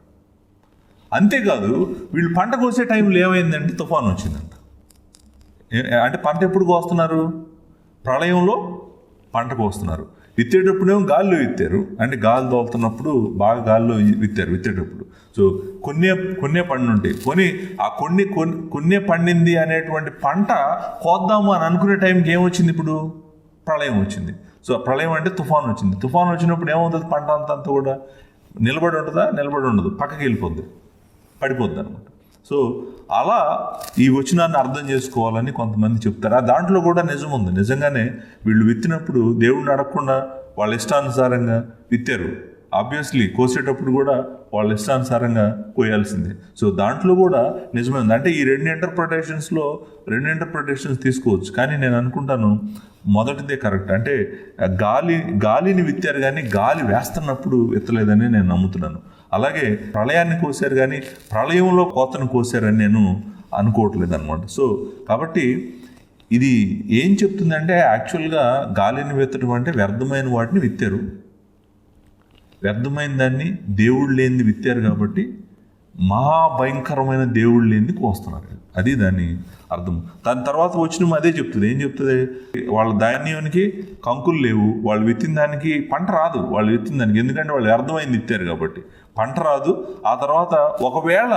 A: అంతేకాదు, వీళ్ళు పంట కోసే టైంలో ఏమైందంటే తుఫాను వచ్చిందంట. అంటే పంట ఎప్పుడు కోస్తున్నారు? ప్రళయంలో పంట కోస్తున్నారు. విత్తేటప్పుడేమో గాల్లో విత్తారు, అంటే గాలి తోలుతున్నప్పుడు బాగా గాల్లో విత్తేటప్పుడు. సో కొన్నే పండు ఉంటాయి. ఆ కొన్నే పండింది అనేటువంటి పంట కోద్దాము అని అనుకునే టైంకి ఏమొచ్చింది? ఇప్పుడు ప్రళయం వచ్చింది. సో ప్రళయం అంటే తుఫాను వచ్చింది. తుఫాను వచ్చినప్పుడు ఏమవుతుంది? పంట అంతా కూడా నిలబడి ఉంటుందా? నిలబడి ఉండదు, పక్కకి వెళ్ళిపోద్ది, పడిపోద్ది అనమాట. సో అలా ఈ వచనాన్ని అర్థం చేసుకోవాలని కొంతమంది చెప్తారు. దాంట్లో కూడా నిజం ఉంది. నిజంగానే వీళ్ళు విత్తినప్పుడు దేవుడిని అడగకుండా వాళ్ళ ఇష్టానుసారంగా విత్తారు. ఆబ్వియస్లీ కోసేటప్పుడు కూడా వాళ్ళ ఇష్టానుసారంగా కోయాల్సిందే. సో దాంట్లో కూడా నిజమే ఉంది. అంటే ఈ రెండు ఇంటర్ప్రిటేషన్స్ తీసుకోవచ్చు. కానీ నేను అనుకుంటాను మొదటిదే కరెక్ట్. అంటే గాలిని విత్తారు, కానీ గాలి వేస్తున్నప్పుడు విత్తలేదని నేను నమ్ముతున్నాను. అలాగే ప్రళయాన్ని కోసారు, కానీ ప్రళయంలో కోతను కోసారని నేను అనుకోవట్లేదు అనమాట. సో కాబట్టి ఇది ఏం చెప్తుందంటే, యాక్చువల్గా గాలిని విత్తడం అంటే వ్యర్థమైన వాటిని విత్తారు, వ్యర్థమైన దాన్ని దేవుడు లేనిది విత్తారు. కాబట్టి మహాభయంకరమైన దేవుడు లేనిది కోస్తున్నారు. అది దాని అర్థం. దాని తర్వాత వచ్చిన అదే చెప్తుంది. ఏం చెప్తుంది? వాళ్ళ ధాన్యానికి కంకులు లేవు, వాళ్ళు విత్తిన దానికి పంట రాదు. వాళ్ళు విత్తిన దానికి, ఎందుకంటే వాళ్ళు వ్యర్థమైంది విత్తారు కాబట్టి పంట రాదు. ఆ తర్వాత ఒకవేళ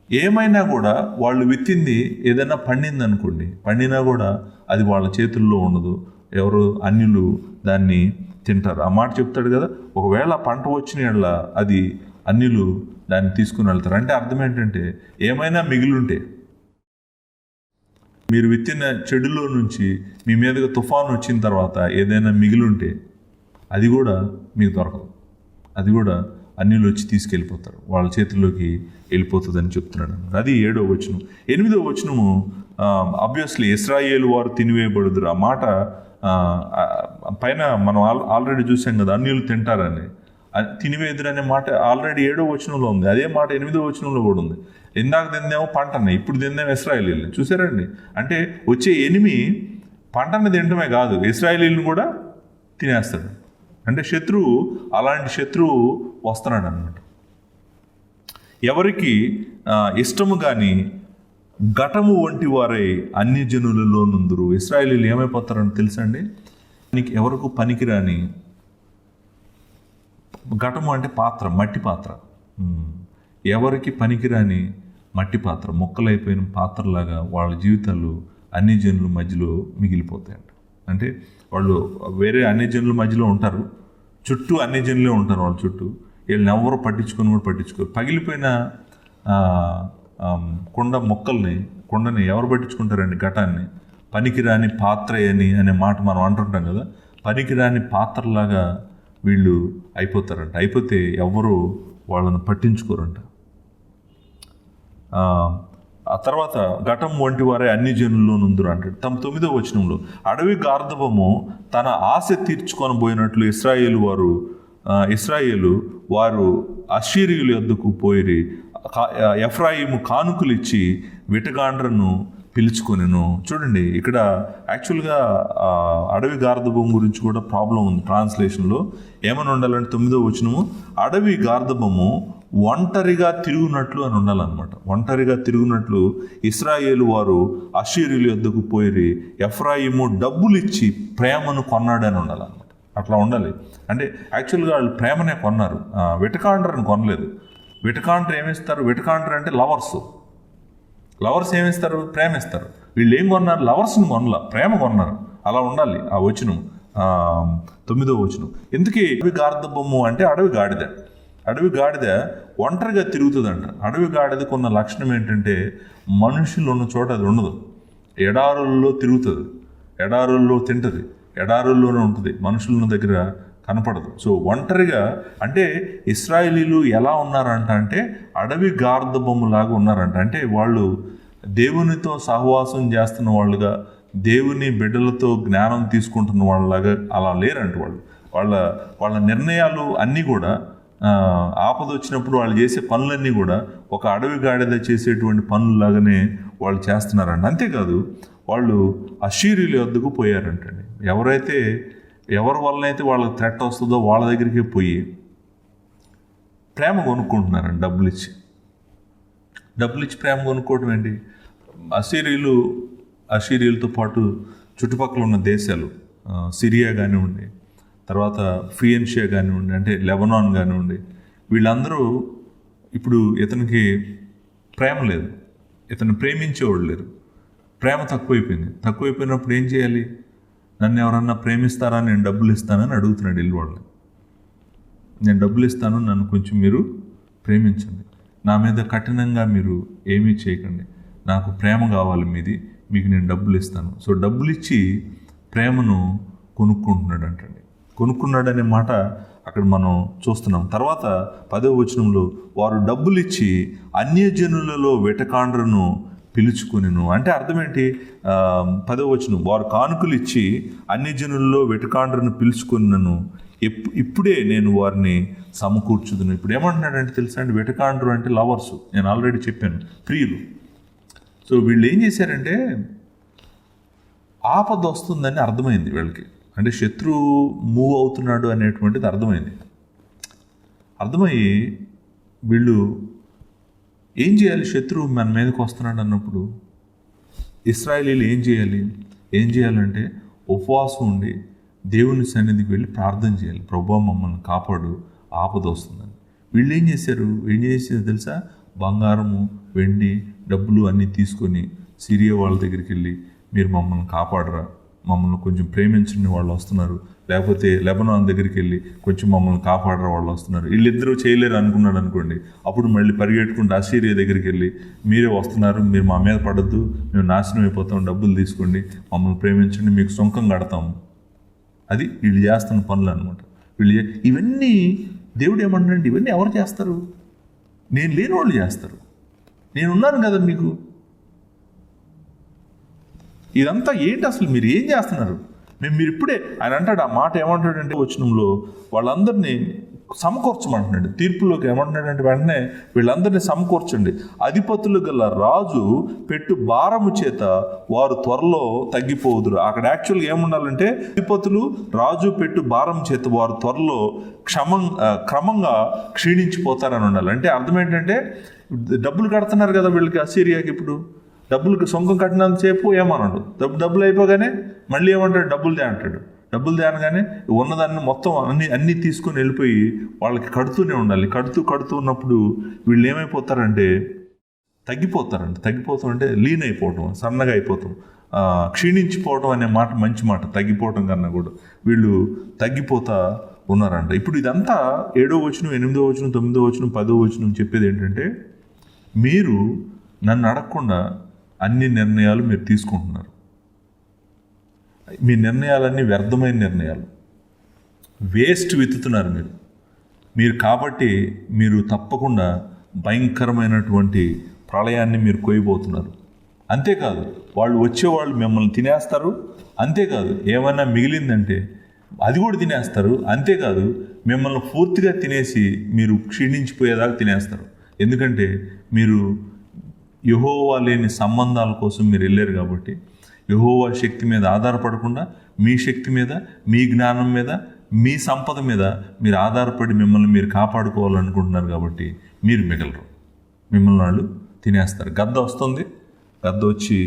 A: ఏమైనా కూడా వాళ్ళు విత్తింది ఏదైనా పండింది అనుకోండి, పండినా కూడా అది వాళ్ళ చేతుల్లో ఉండదు. ఎవరు? అన్యులు దాన్ని తింటారు. ఆ మాట చెప్తాడు కదా, ఒకవేళ పంట వచ్చిన అది అన్యులు దాన్ని తీసుకుని వెళ్తారు. అంటే అర్థం ఏంటంటే, ఏమైనా మిగిలింటే, మీరు విత్తిన చెడులో నుంచి మీ మీదగా తుఫాను వచ్చిన తర్వాత ఏదైనా మిగిలింటే అది కూడా మీకు దొరకదు. అది కూడా అన్యులు వచ్చి తీసుకెళ్ళిపోతారు, వాళ్ళ చేతుల్లోకి వెళ్ళిపోతుందని చెప్తున్నాడు. అది 7వ వచనం. 8వ వచనము ఆబ్వియస్లీ ఇశ్రాయేలు వారు తినివేయబడుదురు. ఆ మాట పైన మనం ఆల్రెడీ చూసాం కదా, అన్యులు తింటారని. తినివేదురు అనే మాట ఆల్రెడీ 7వ వచనంలో ఉంది. అదే మాట 8వ వచనంలో కూడా ఉంది. ఇందాక తిందేమో పంటని, ఇప్పుడు తిందేమో ఇశ్రాయేలీల్ని. చూసారండి? అంటే వచ్చే ఎనిమి పంటని తినడమే కాదు, ఇశ్రాయేలీల్ని కూడా తినేస్తాడు. అంటే అలాంటి శత్రువు వస్తున్నాడు అన్నమాట. ఎవరికి ఇష్టము కానీ ఘటము వంటి వారై అన్ని జనులలో నుందురు. ఇశ్రాయేలీలు ఏమైపోతారని తెలుసండి? నీకు ఎవరికి పనికిరాని ఘటము అంటే పాత్ర, మట్టి పాత్ర. ఎవరికి పనికిరాని మట్టి పాత్ర, మొక్కలైపోయిన పాత్రలాగా వాళ్ళ జీవితాలు అన్ని జనుల మధ్యలో మిగిలిపోతాయంట. అంటే వాళ్ళు వేరే అన్ని జనుల మధ్యలో ఉంటారు, చుట్టూ అన్ని జనులే ఉంటారు వాళ్ళ చుట్టూ. వీళ్ళని ఎవరు పట్టించుకోరు. పగిలిపోయిన కుండని ఎవరు పట్టించుకుంటారండి? ఘటాన్ని పనికిరాని పాత్ర అనే మాట మనం అంటుంటాం కదా. పనికిరాని పాత్రలాగా వీళ్ళు అయిపోతారంట. అయిపోతే ఎవరు వాళ్ళని పట్టించుకోరంట. ఆ తర్వాత ఘటం వంటి వారే అన్ని జనుల్లో నుందురు అంటాడు. 9వ వచనంలో అడవి గార్ధబము తన ఆశ తీర్చుకొని పోయినట్లు ఇశ్రాయేలు వారు అష్షూరీయుల యొద్దకు పోయిరి. ఎఫ్రాయిము కానుకలు ఇచ్చి విటగాండ్రను పిలుచుకొనెను. చూడండి, ఇక్కడ యాక్చువల్గా అడవి గార్ధబం గురించి కూడా ప్రాబ్లం ఉంది. ట్రాన్స్లేషన్లో ఏమని ఉండాలంటే 9వ వచనము అడవి గార్ధబము ఒంటరిగా తిరుగునట్లు అని ఉండాలన్నమాట. ఒంటరిగా తిరుగునట్లు ఇశ్రాయేలు వారు అష్షూరీయుల యొద్దకు పోయిరి. ఎఫ్రాయిము డబ్బులు ఇచ్చి ప్రేమను కొన్నాడు అని ఉండాలన్నమాట. అట్లా ఉండాలి. అంటే యాక్చువల్గా వాళ్ళు ప్రేమనే కొన్నారు, విటకాండ్రని కొనలేదు. విటకాండ్ర ఏమిస్తారు? విటకాండ్ర అంటే లవర్స్ ఏమిస్తారు? ప్రేమ ఇస్తారు. వీళ్ళు ఏం కొన్నారు? లవర్స్ని కొనలా, ప్రేమ కొన్నారు. అలా ఉండాలి ఆ వచనం, 9వ వచనం. ఎందుకే అడవి గార్ధబొమ్ము అంటే అడవి గాడిద ఒంటరిగా తిరుగుతుందంట. అడవి గాడిదకు ఉన్న లక్షణం ఏంటంటే మనుషులు ఉన్న చోట అది ఉండదు. ఎడారుల్లో తిరుగుతుంది, ఎడారుల్లో తింటుంది, ఎడారుల్లోనే ఉంటుంది, మనుషుల దగ్గర కనపడదు. సో ఒంటరిగా అంటే ఇశ్రాయేలీలు ఎలా ఉన్నారంట అంటే అడవి గార్ధబొమ్మలాగా ఉన్నారంట. అంటే వాళ్ళు దేవునితో సహవాసం చేస్తున్న వాళ్ళుగా, దేవుని బిడ్డలతో జ్ఞానం తీసుకుంటున్న వాళ్ళలాగా అలా లేరంట. వాళ్ళ నిర్ణయాలు అన్నీ కూడా ఆపద వచ్చినప్పుడు వాళ్ళు చేసే పనులన్నీ కూడా ఒక అడవి గాడిద చేసేటువంటి పనుల్లాగానే వాళ్ళు చేస్తున్నారంట. అంతేకాదు వాళ్ళు అష్షూరీయుల యొద్దకు పోయారంటండి. ఎవరి వల్లనైతే వాళ్ళకి థ్రెట్ వస్తుందో వాళ్ళ దగ్గరికి పోయి ప్రేమ కొనుక్కుంటున్నారండి. డబ్బులు ఇచ్చి ప్రేమ కొనుక్కోవడం ఏంటి? అష్షూరీయులతో పాటు చుట్టుపక్కల ఉన్న దేశాలు, సిరియా కానివ్వండి, తర్వాత ఫియెన్షియా కానివ్వండి, అంటే లెబనాన్ కానివ్వండి, వీళ్ళందరూ ఇప్పుడు ఇతనికి ప్రేమ లేదు, ఇతను ప్రేమించేవాళ్ళు లేరు, ప్రేమ తక్కువైపోయినప్పుడు ఏం చేయాలి? నన్ను ఎవరన్నా ప్రేమిస్తారా, నేను డబ్బులు ఇస్తానని అడుగుతున్నాడు ఇల్లు వాళ్ళని. నేను డబ్బులు ఇస్తాను, నన్ను కొంచెం మీరు ప్రేమించండి, నా మీద కఠినంగా మీరు ఏమీ చేయకండి, నాకు ప్రేమ కావాలి మీది, మీకు నేను డబ్బులు ఇస్తాను. సో డబ్బులు ఇచ్చి ప్రేమను కొనుక్కుంటున్నాడు అంటండి. కొనుక్కున్నాడనే మాట అక్కడ మనం చూస్తున్నాం. తర్వాత 10వ వచనంలో వారు డబ్బులు ఇచ్చి అన్యజనులలో వెటకాండ్రను పిలుచుకొనెను. అంటే అర్థం ఏంటి? 10వ వచనం వారు కానుకలు ఇచ్చి అన్యజనులలో వెటకాండ్రను పిలుచుకొనెను. ఇప్పుడే నేను వారిని సమకూర్చుదును. ఇప్పుడు ఏమంటున్నాడంటే తెలుసా అండి, వెటకాండ్రు అంటే లవర్స్. నేను ఆల్రెడీ చెప్పాను, ప్రియులు. సో వీళ్ళు ఏం చేశారంటే ఆపద వస్తుందని అర్థమైంది వీళ్ళకి. అంటే శత్రువు మూవ్ అవుతున్నాడు అనేటువంటిది అర్థమయ్యి వీళ్ళు ఏం చేయాలి? శత్రువు మన మీదకి వస్తున్నాడు అన్నప్పుడు ఇశ్రాయేలీలు ఏం చేయాలంటే ఉపవాసం ఉండి దేవుని సన్నిధికి వెళ్ళి ప్రార్థన చేయాలి. ప్రభువా మమ్మల్ని కాపాడు, ఆపద వస్తుందని. వీళ్ళు ఏం చేసేది తెలుసా? బంగారము, వెండి, డబ్బులు అన్నీ తీసుకొని సిరియా వాళ్ళ దగ్గరికి వెళ్ళి మీరు మమ్మల్ని కాపాడరా, మమ్మల్ని కొంచెం ప్రేమించని వాళ్ళు వస్తున్నారు, లేకపోతే లెబనాన్ దగ్గరికి వెళ్ళి కొంచెం మమ్మల్ని కాపాడరా వాళ్ళు వస్తున్నారు. వీళ్ళిద్దరూ చేయలేరు అనుకున్నాడు అనుకోండి, అప్పుడు మళ్ళీ పరిగెట్టుకుంటూ అష్షూరియా దగ్గరికి వెళ్ళి మీరే వస్తున్నారు, మీరు మా మీద పడద్దు, మేము నాశనం అయిపోతాం, డబ్బులు తీసుకోండి, మమ్మల్ని ప్రేమించండి, మీకు సొంతం కడతాము. అది వీళ్ళు చేస్తున్న పనులు అనమాట. ఇవన్నీ దేవుడు ఏమంటాడంటే ఇవన్నీ ఎవరు చేస్తారు? నేను లేని వాళ్ళు చేస్తారు. నేనున్నాను కదా మీకు. ఇదంతా ఏంటి అసలు? మీరు ఏం చేస్తున్నారు? మీరు ఇప్పుడే ఆయన అంటాడు, ఆ మాట ఏమంటాడంటే వచనంలో వాళ్ళందరినీ సమకూర్చమంటున్నాడు. తీర్పులోకి ఏమంటున్నాడంటే వెంటనే వీళ్ళందరినీ సమకూర్చండి. అధిపతులు గల రాజు పెట్టు భారము చేత వారు త్వరలో తగ్గిపోదురు. అక్కడ యాక్చువల్గా ఏముండాలంటే అధిపతులు రాజు పెట్టు భారం చేత వారు త్వరలో క్రమంగా క్షీణించిపోతారని ఉండాలి. అంటే అర్థం ఏంటంటే డబ్బులు కడుతున్నారు కదా వీళ్ళకి, అష్షూరియాకి. ఇప్పుడు డబ్బులకు సొంతం కట్టినంతసేపు ఏమన్నాడు, డబ్బులు అయిపోగానే మళ్ళీ ఏమంటాడు, డబ్బులు దే అంటాడు. డబ్బులు దేనగానే ఉన్నదాన్ని మొత్తం అన్నీ తీసుకొని వెళ్ళిపోయి వాళ్ళకి కడుతూనే ఉండాలి. కడుతూ ఉన్నప్పుడు వీళ్ళు ఏమైపోతారంటే తగ్గిపోతాం అంటే లీన్ అయిపోవటం, సన్నగా అయిపోతాం, క్షీణించిపోవడం అనే మాట మంచి మాట. తగ్గిపోవటం కన్నా కూడా వీళ్ళు తగ్గిపోతా ఉన్నారంట. ఇప్పుడు ఇదంతా 7వ వచనం, 8వ వచనం, 9వ వచనం, 10వ వచనం చెప్పేది ఏంటంటే, మీరు నన్ను అడగకుండా అన్ని నిర్ణయాలు మీరు తీసుకుంటున్నారు. మీ నిర్ణయాలన్నీ వ్యర్థమైన నిర్ణయాలు, వేస్ట్ విత్తుతున్నారు మీరు కాబట్టి మీరు తప్పకుండా భయంకరమైనటువంటి ప్రళయాన్ని మీరు కొయ్యబోతున్నారు. అంతేకాదు, వాళ్ళు వచ్చేవాళ్ళు మిమ్మల్ని తినేస్తారు. అంతేకాదు, ఏమైనా మిగిలిందంటే అది కూడా తినేస్తారు. అంతేకాదు, మిమ్మల్ని పూర్తిగా తినేసి మీరు క్షీణించిపోయేదాకా తినేస్తారు. ఎందుకంటే మీరు యెహోవా లేని సంబంధాల కోసం మీరు వెళ్ళారు కాబట్టి, యెహోవా శక్తి మీద ఆధారపడకుండా మీ శక్తి మీద, మీ జ్ఞానం మీద, మీ సంపద మీద మీరు ఆధారపడి మిమ్మల్ని మీరు కాపాడుకోవాలనుకుంటున్నారు కాబట్టి మీరు మిగలరు. మిమ్మల్ని వాళ్ళు తినేస్తారు. గద్ద వస్తుంది, గద్ద వచ్చి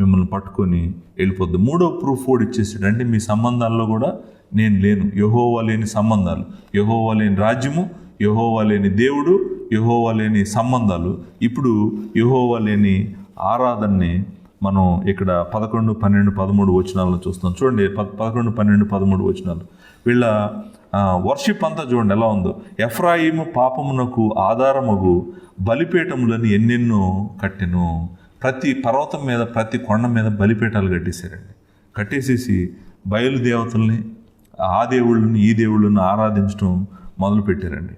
A: మిమ్మల్ని పట్టుకొని వెళ్ళిపోద్ది. 3వ ప్రూఫ్ కూడా ఇచ్చేసాడు. అంటే మీ సంబంధాల్లో కూడా నేను లేను. యెహోవా లేని సంబంధాలు, యెహోవా లేని రాజ్యము, యెహోవా లేని దేవుడు, యెహోవా లేని సంబంధాలు. ఇప్పుడు యెహోవా లేని ఆరాధనని మనం ఇక్కడ 11, 12, 13 వచనాలను చూస్తాం. చూడండి, 11, 12, 13 వచనాలు. వీళ్ళ వర్షిప్ అంతా చూడండి ఎలా ఉందో. ఎఫ్రాయిము పాపమునకు ఆధారమగు బలిపీఠములను ఎన్నెన్నో కట్టెను. ప్రతి పర్వతం మీద, ప్రతి కొండ మీద బలిపీఠాలు కట్టేశారండి. కట్టేసేసి బయలుదేవతల్ని, ఆ దేవుళ్ళని, ఈ దేవుళ్ళని ఆరాధించడం మొదలుపెట్టారండి.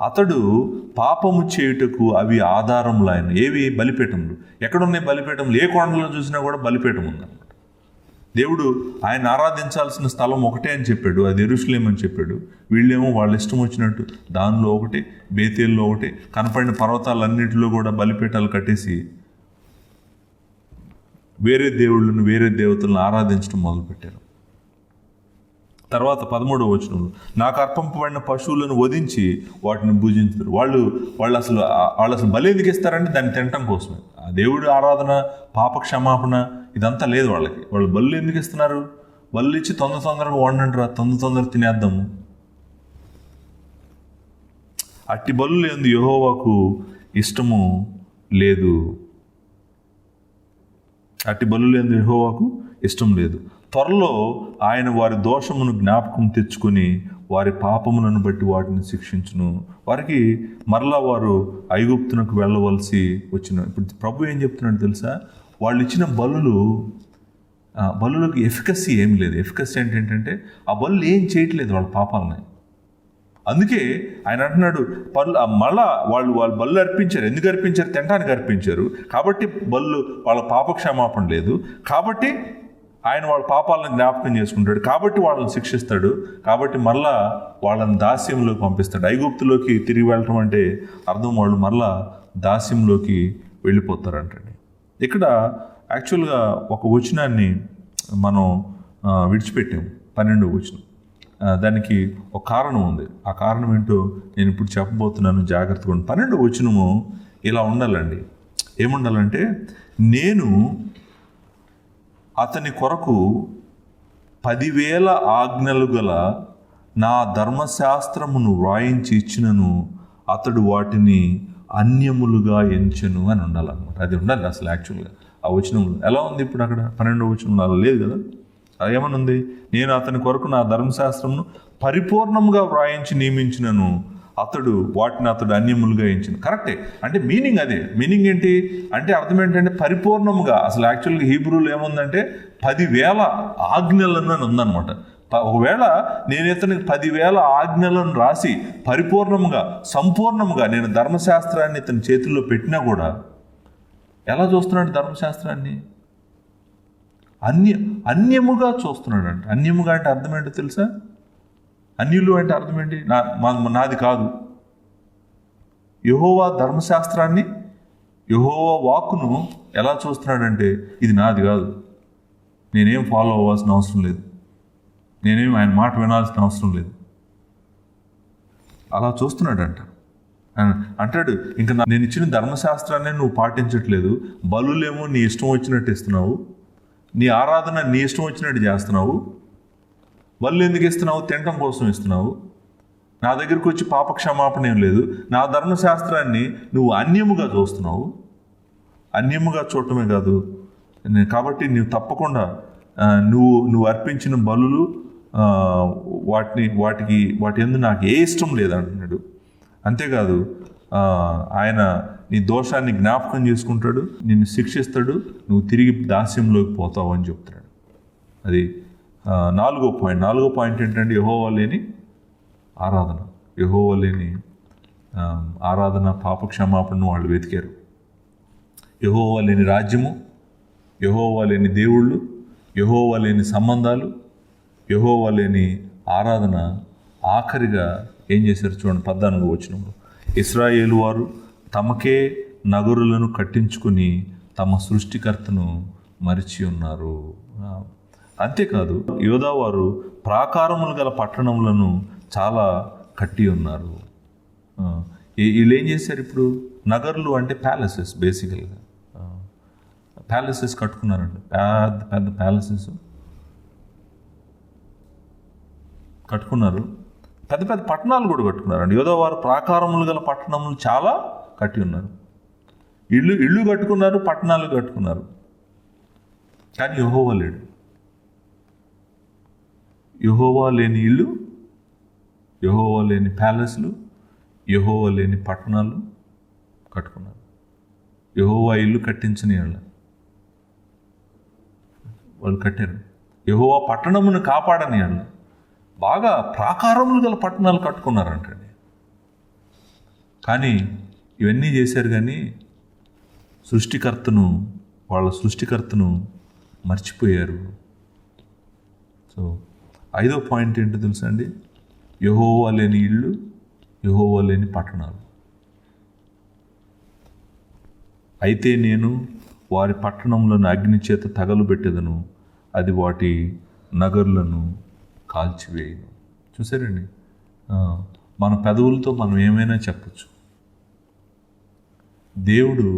A: అతడు పాపము చేయుటకు అవి ఆధారములు. ఆయన ఏవి? బలిపీఠములు. ఎక్కడున్నాయి బలిపీఠములు? ఏ కొండలో చూసినా కూడా బలిపీఠం ఉందన్నమాట. దేవుడు ఆయన ఆరాధించాల్సిన స్థలం ఒకటే అని చెప్పాడు, అది యెరూషలేం అని చెప్పాడు. వీళ్ళేమో వాళ్ళ ఇష్టం వచ్చినట్టు దానిలో ఒకటి, బేతేల్లో ఒకటి, కనపడిన పర్వతాలన్నింటిలో కూడా బలిపీఠాలు కట్టేసి వేరే దేవుళ్ళను, వేరే దేవతలను ఆరాధించడం మొదలుపెట్టారు. తర్వాత 13వ వచనంలో, నాకు అర్పింపబడిన పశువులను వధించి వాటిని పూజించారు. వాళ్ళు అసలు బలి ఎందుకు ఇస్తారంటే దాన్ని తినటం కోసమే. ఆ దేవుడి ఆరాధన, పాప క్షమాపణ ఇదంతా లేదు వాళ్ళకి. వాళ్ళు బలు ఎందుకు ఇస్తున్నారు? బలు ఇచ్చి తొందరగా వండండి రా, తొందరగా తినేద్దాము. అట్టి బలు లేదు, యెహోవాకు ఇష్టము లేదు. అట్టి బలు లేదు, యెహోవాకు ఇష్టం లేదు. త్వరలో ఆయన వారి దోషమును జ్ఞాపకం తెచ్చుకొని వారి పాపములను బట్టి వాటిని శిక్షించును. వారికి మరలా వారు ఐగుప్తునకు వెళ్ళవలసి వచ్చిన. ఇప్పుడు ప్రభు ఏం చెప్తున్నాడు తెలుసా? వాళ్ళు ఇచ్చిన బలులకు ఎఫికసీ ఏం లేదు. ఎఫికసీ ఏంటంటే ఆ బలు ఏం చేయట్లేదు వాళ్ళ పాపాలని. అందుకే ఆయన అంటున్నాడు, మళ్ళా వాళ్ళు బళ్ళు అర్పించారు. ఎందుకు అర్పించారు? తినడానికి అర్పించారు కాబట్టి వాళ్ళ పాప క్షమాపణ లేదు. కాబట్టి ఆయన వాళ్ళ పాపాలను జ్ఞాపకం చేసుకుంటాడు, కాబట్టి వాళ్ళని శిక్షిస్తాడు, కాబట్టి మళ్ళా వాళ్ళని దాస్యంలోకి పంపిస్తాడు. ఐగుప్తులోకి తిరిగి వెళ్ళటం అంటే అర్థం వాళ్ళు మళ్ళా దాస్యంలోకి వెళ్ళిపోతారంటండి. ఇక్కడ యాక్చువల్గా ఒక వచనాన్ని మనం విడిచిపెట్టాం, 12వ వచనం. దానికి ఒక కారణం ఉంది. ఆ కారణం ఏంటో నేను ఇప్పుడు చెప్పబోతున్నాను, జాగ్రత్తగా ఉండి. 12వ వచనము ఇలా ఉండాలండి. ఏముండాలంటే, నేను అతని కొరకు 10,000 ఆజ్ఞలు గల నా ధర్మశాస్త్రమును వ్రాయించి ఇచ్చినను అతడు వాటిని అన్యములుగా ఎంచెను అని ఉండాలన్నమాట. అది ఉండాలి అసలు యాక్చువల్గా ఆ వచనంలో. ఎలా ఉంది ఇప్పుడు అక్కడ 12వ వచనంలో? అలా లేదు కదా. అది ఏమని ఉంది? నేను అతని కొరకు నా ధర్మశాస్త్రమును పరిపూర్ణంగా వ్రాయించి నియమించినను అతడు వాటిని అన్యములుగా ఎంచిన. కరెక్టే. అంటే మీనింగ్ అదే. మీనింగ్ ఏంటి అంటే అర్థం ఏంటంటే పరిపూర్ణంగా. అసలు యాక్చువల్గా హీబ్రూలో ఏముందంటే 10,000 ఆజ్ఞలను అని ఉందన్నమాట. ఒకవేళ నేను ఇతనికి 10,000 ఆజ్ఞలను రాసి పరిపూర్ణంగా, సంపూర్ణంగా నేను ధర్మశాస్త్రాన్ని ఇతని చేతుల్లో పెట్టినా కూడా ఎలా చూస్తున్నాడు ధర్మశాస్త్రాన్ని? అన్యముగా చూస్తున్నాడు. అన్యముగా అంటే అర్థం ఏంటో తెలుసా? అన్యులు అంటే అర్థం ఏంటి? నాది కాదు. యెహోవా ధర్మశాస్త్రాన్ని, యెహోవా వాక్కును ఎలా చూస్తున్నాడంటే ఇది నాది కాదు, నేనేం ఫాలో అవ్వాల్సిన అవసరం లేదు, నేనేం ఆయన మాట వినాల్సిన అవసరం లేదు, అలా చూస్తున్నాడంట. అంటాడు, ఇంకా నేను ఇచ్చిన ధర్మశాస్త్రాన్ని నువ్వు పాటించట్లేదు, బలులేమో నీ ఇష్టం వచ్చినట్టు ఇస్తున్నావు, నీ ఆరాధన నీ ఇష్టం వచ్చినట్టు చేస్తున్నావు, బలు ఎందుకు ఇస్తున్నావు? తినటం కోసం ఇస్తున్నావు. నా దగ్గరికి వచ్చి పాప క్షమాపణ ఏం లేదు. నా ధర్మశాస్త్రాన్ని నువ్వు అన్యముగా చూస్తున్నావు. అన్యముగా చూడటమే కాదు, కాబట్టి నువ్వు తప్పకుండా నువ్వు అర్పించిన బలులు వాటి యందు నాకు ఏ ఇష్టం లేదంటున్నాడు. అంతేకాదు ఆయన నీ దోషాన్ని జ్ఞాపకం చేసుకుంటాడు, నిన్ను శిక్షిస్తాడు, నువ్వు తిరిగి దాస్యంలోకి పోతావు అని చెప్తున్నాడు. అది నాలుగో పాయింట్ ఏంటంటే యెహోవా లేని ఆరాధన. యెహోవా లేని ఆరాధన, పాప క్షమాపణను వాళ్ళు వెతికారు. యెహోవా లేని రాజ్యము, యెహోవా లేని దేవుళ్ళు, యెహోవా లేని సంబంధాలు, యెహోవా లేని ఆరాధన. ఆఖరిగా ఏం చేశారు చూడండి, 14వ వచనంలో, ఇశ్రాయేలు వారు తమకే నగరులను కట్టించుకుని తమ సృష్టికర్తను మరిచి ఉన్నారు. అంతేకాదు యోధావారు ప్రాకారములు గల పట్టణములను చాలా కట్టి ఉన్నారు. వీళ్ళు ఏం చేశారు ఇప్పుడు? నగర్లు అంటే ప్యాలెసెస్, బేసికల్గా ప్యాలెసెస్ కట్టుకున్నారండి. పెద్ద పెద్ద ప్యాలెసెస్ కట్టుకున్నారు. పెద్ద పెద్ద పట్టణాలు కూడా కట్టుకున్నారండి. యోధావారు ప్రాకారములు గల పట్టణములు చాలా కట్టి ఉన్నారు. ఇళ్ళు కట్టుకున్నారు, పట్టణాలు కట్టుకున్నారు. కానీ యెహోవా లేడు. యెహోవా లేని ఇల్లు, యెహోవా లేని ప్యాలెస్లు, యెహోవా లేని పట్టణాలు కట్టుకున్నారు. యెహోవా ఇల్లు కట్టించని వాళ్ళు కట్టారు. యెహోవా పట్టణమును కాపాడని వాళ్ళు బాగా ప్రాకారములు గల పట్టణాలు కట్టుకున్నారంటండి. కానీ ఇవన్నీ చేశారు, కానీ వాళ్ళ సృష్టికర్తను మర్చిపోయారు. సో 5వ పాయింట్ ఏంటో తెలుసా అండి? యెహోవా లేని ఇళ్ళు, యెహోవా లేని పట్టణాలు. అయితే నేను వారి పట్టణములను అగ్ని చేత తగలబెట్టెదను, అది వాటి నగరులను కాల్చివేయను. చూసారండి, మన పెదవులతో మనం ఏమైనా చెప్పచ్చు. దేవుడు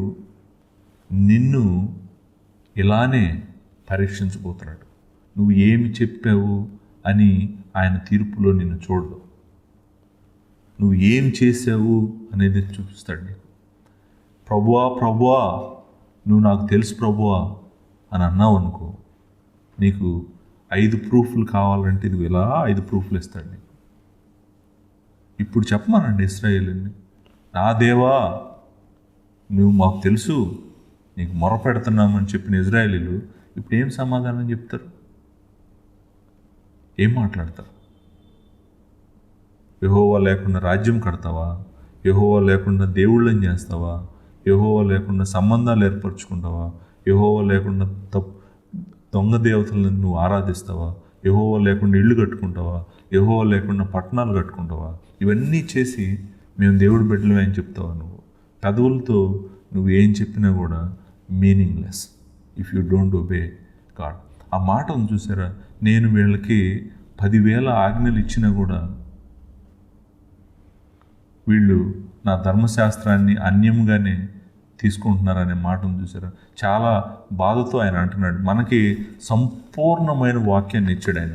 A: నిన్ను ఇలానే పరీక్షించబోతున్నాడు. నువ్వు ఏమి చెప్పావు అని ఆయన తీర్పులో నిన్ను చూడదు. నువ్వు ఏం చేసావు అనేది చూపిస్తాడు నీకు. ప్రభువా నువ్వు నాకు తెలుసు ప్రభువా అని అన్నావు అనుకో, నీకు 5 ప్రూఫ్లు కావాలంటే ఇది ఇలా 5 ప్రూఫ్లు ఇస్తాడు నీకు. ఇప్పుడు చెప్పమానండి ఇశ్రాయేలుని, నా దేవా నువ్వు మాకు తెలుసు, నీకు మొరపెడుతున్నామని చెప్పిన ఇశ్రాయేలీలు ఇప్పుడు ఏం సమాధానం చెప్తారు? ఏం మాట్లాడతారు? యెహోవా లేకుండా రాజ్యం కడతావా? యెహోవా లేకుండా దేవుళ్ళని చేస్తావా? యెహోవా లేకుండా సంబంధాలు ఏర్పరచుకుంటావా? యెహోవా లేకుండా దొంగ దేవతలను నువ్వు ఆరాధిస్తావా? యెహోవా లేకుండా ఇళ్ళు కట్టుకుంటావా? యెహోవా లేకుండా పట్టణాలు కట్టుకుంటావా? ఇవన్నీ చేసి మేము దేవుడి బిడ్డలమే అని చెప్తావా? నువ్వు పెదవులతో నువ్వు ఏం చెప్పినా కూడా meaningless if you don't obey God. ఆ మాట ఉంది చూసారా, నేను వీళ్ళకి 10,000 ఆజ్ఞలు ఇచ్చినా కూడా వీళ్ళు నా ధర్మశాస్త్రాన్ని అన్యంగానే తీసుకుంటున్నారనే మాట ఉంది చూసారా. చాలా బాధతో ఆయన అంటున్నాడు. మనకి సంపూర్ణమైన వాక్యాన్ని ఇచ్చాడు ఆయన.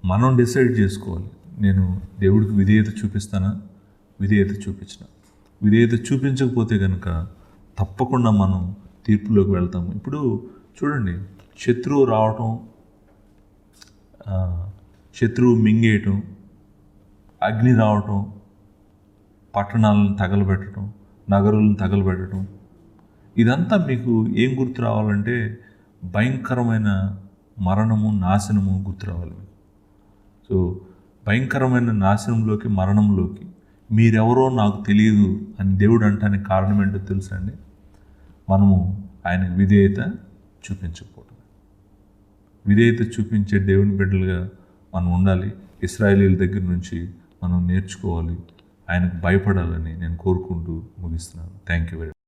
A: మనం డిసైడ్ చేసుకోవాలి, నేను దేవుడికి విధేయత చూపిస్తానా, విధేయత చూపించకపోతే కనుక తప్పకుండా మనం తీర్పులోకి వెళ్తాము. ఇప్పుడు చూడండి, శత్రువు రావటం, శత్రువు మింగేయటం, అగ్ని రావటం, పట్టణాలను తగలబెట్టడం, నగరులను తగలబెట్టడం, ఇదంతా మీకు ఏం గుర్తు రావాలంటే భయంకరమైన మరణము, నాశనము గుర్తు రావాలి. సో భయంకరమైన నాశనంలోకి, మరణంలోకి మీరెవరో నాకు తెలియదు అని దేవుడు అంటానికి కారణం ఏంటో తెలుసా అండి? మనము ఆయనకు విధేయత చూపించకపోవడం. విధేయత చూపించే దేవుని బిడ్డలుగా మనం ఉండాలి. ఇశ్రాయేలీల దగ్గర నుంచి మనం నేర్చుకోవాలి, ఆయనకు భయపడాలని నేను కోరుకుంటూ ముగిస్తున్నాను. Thank you very much.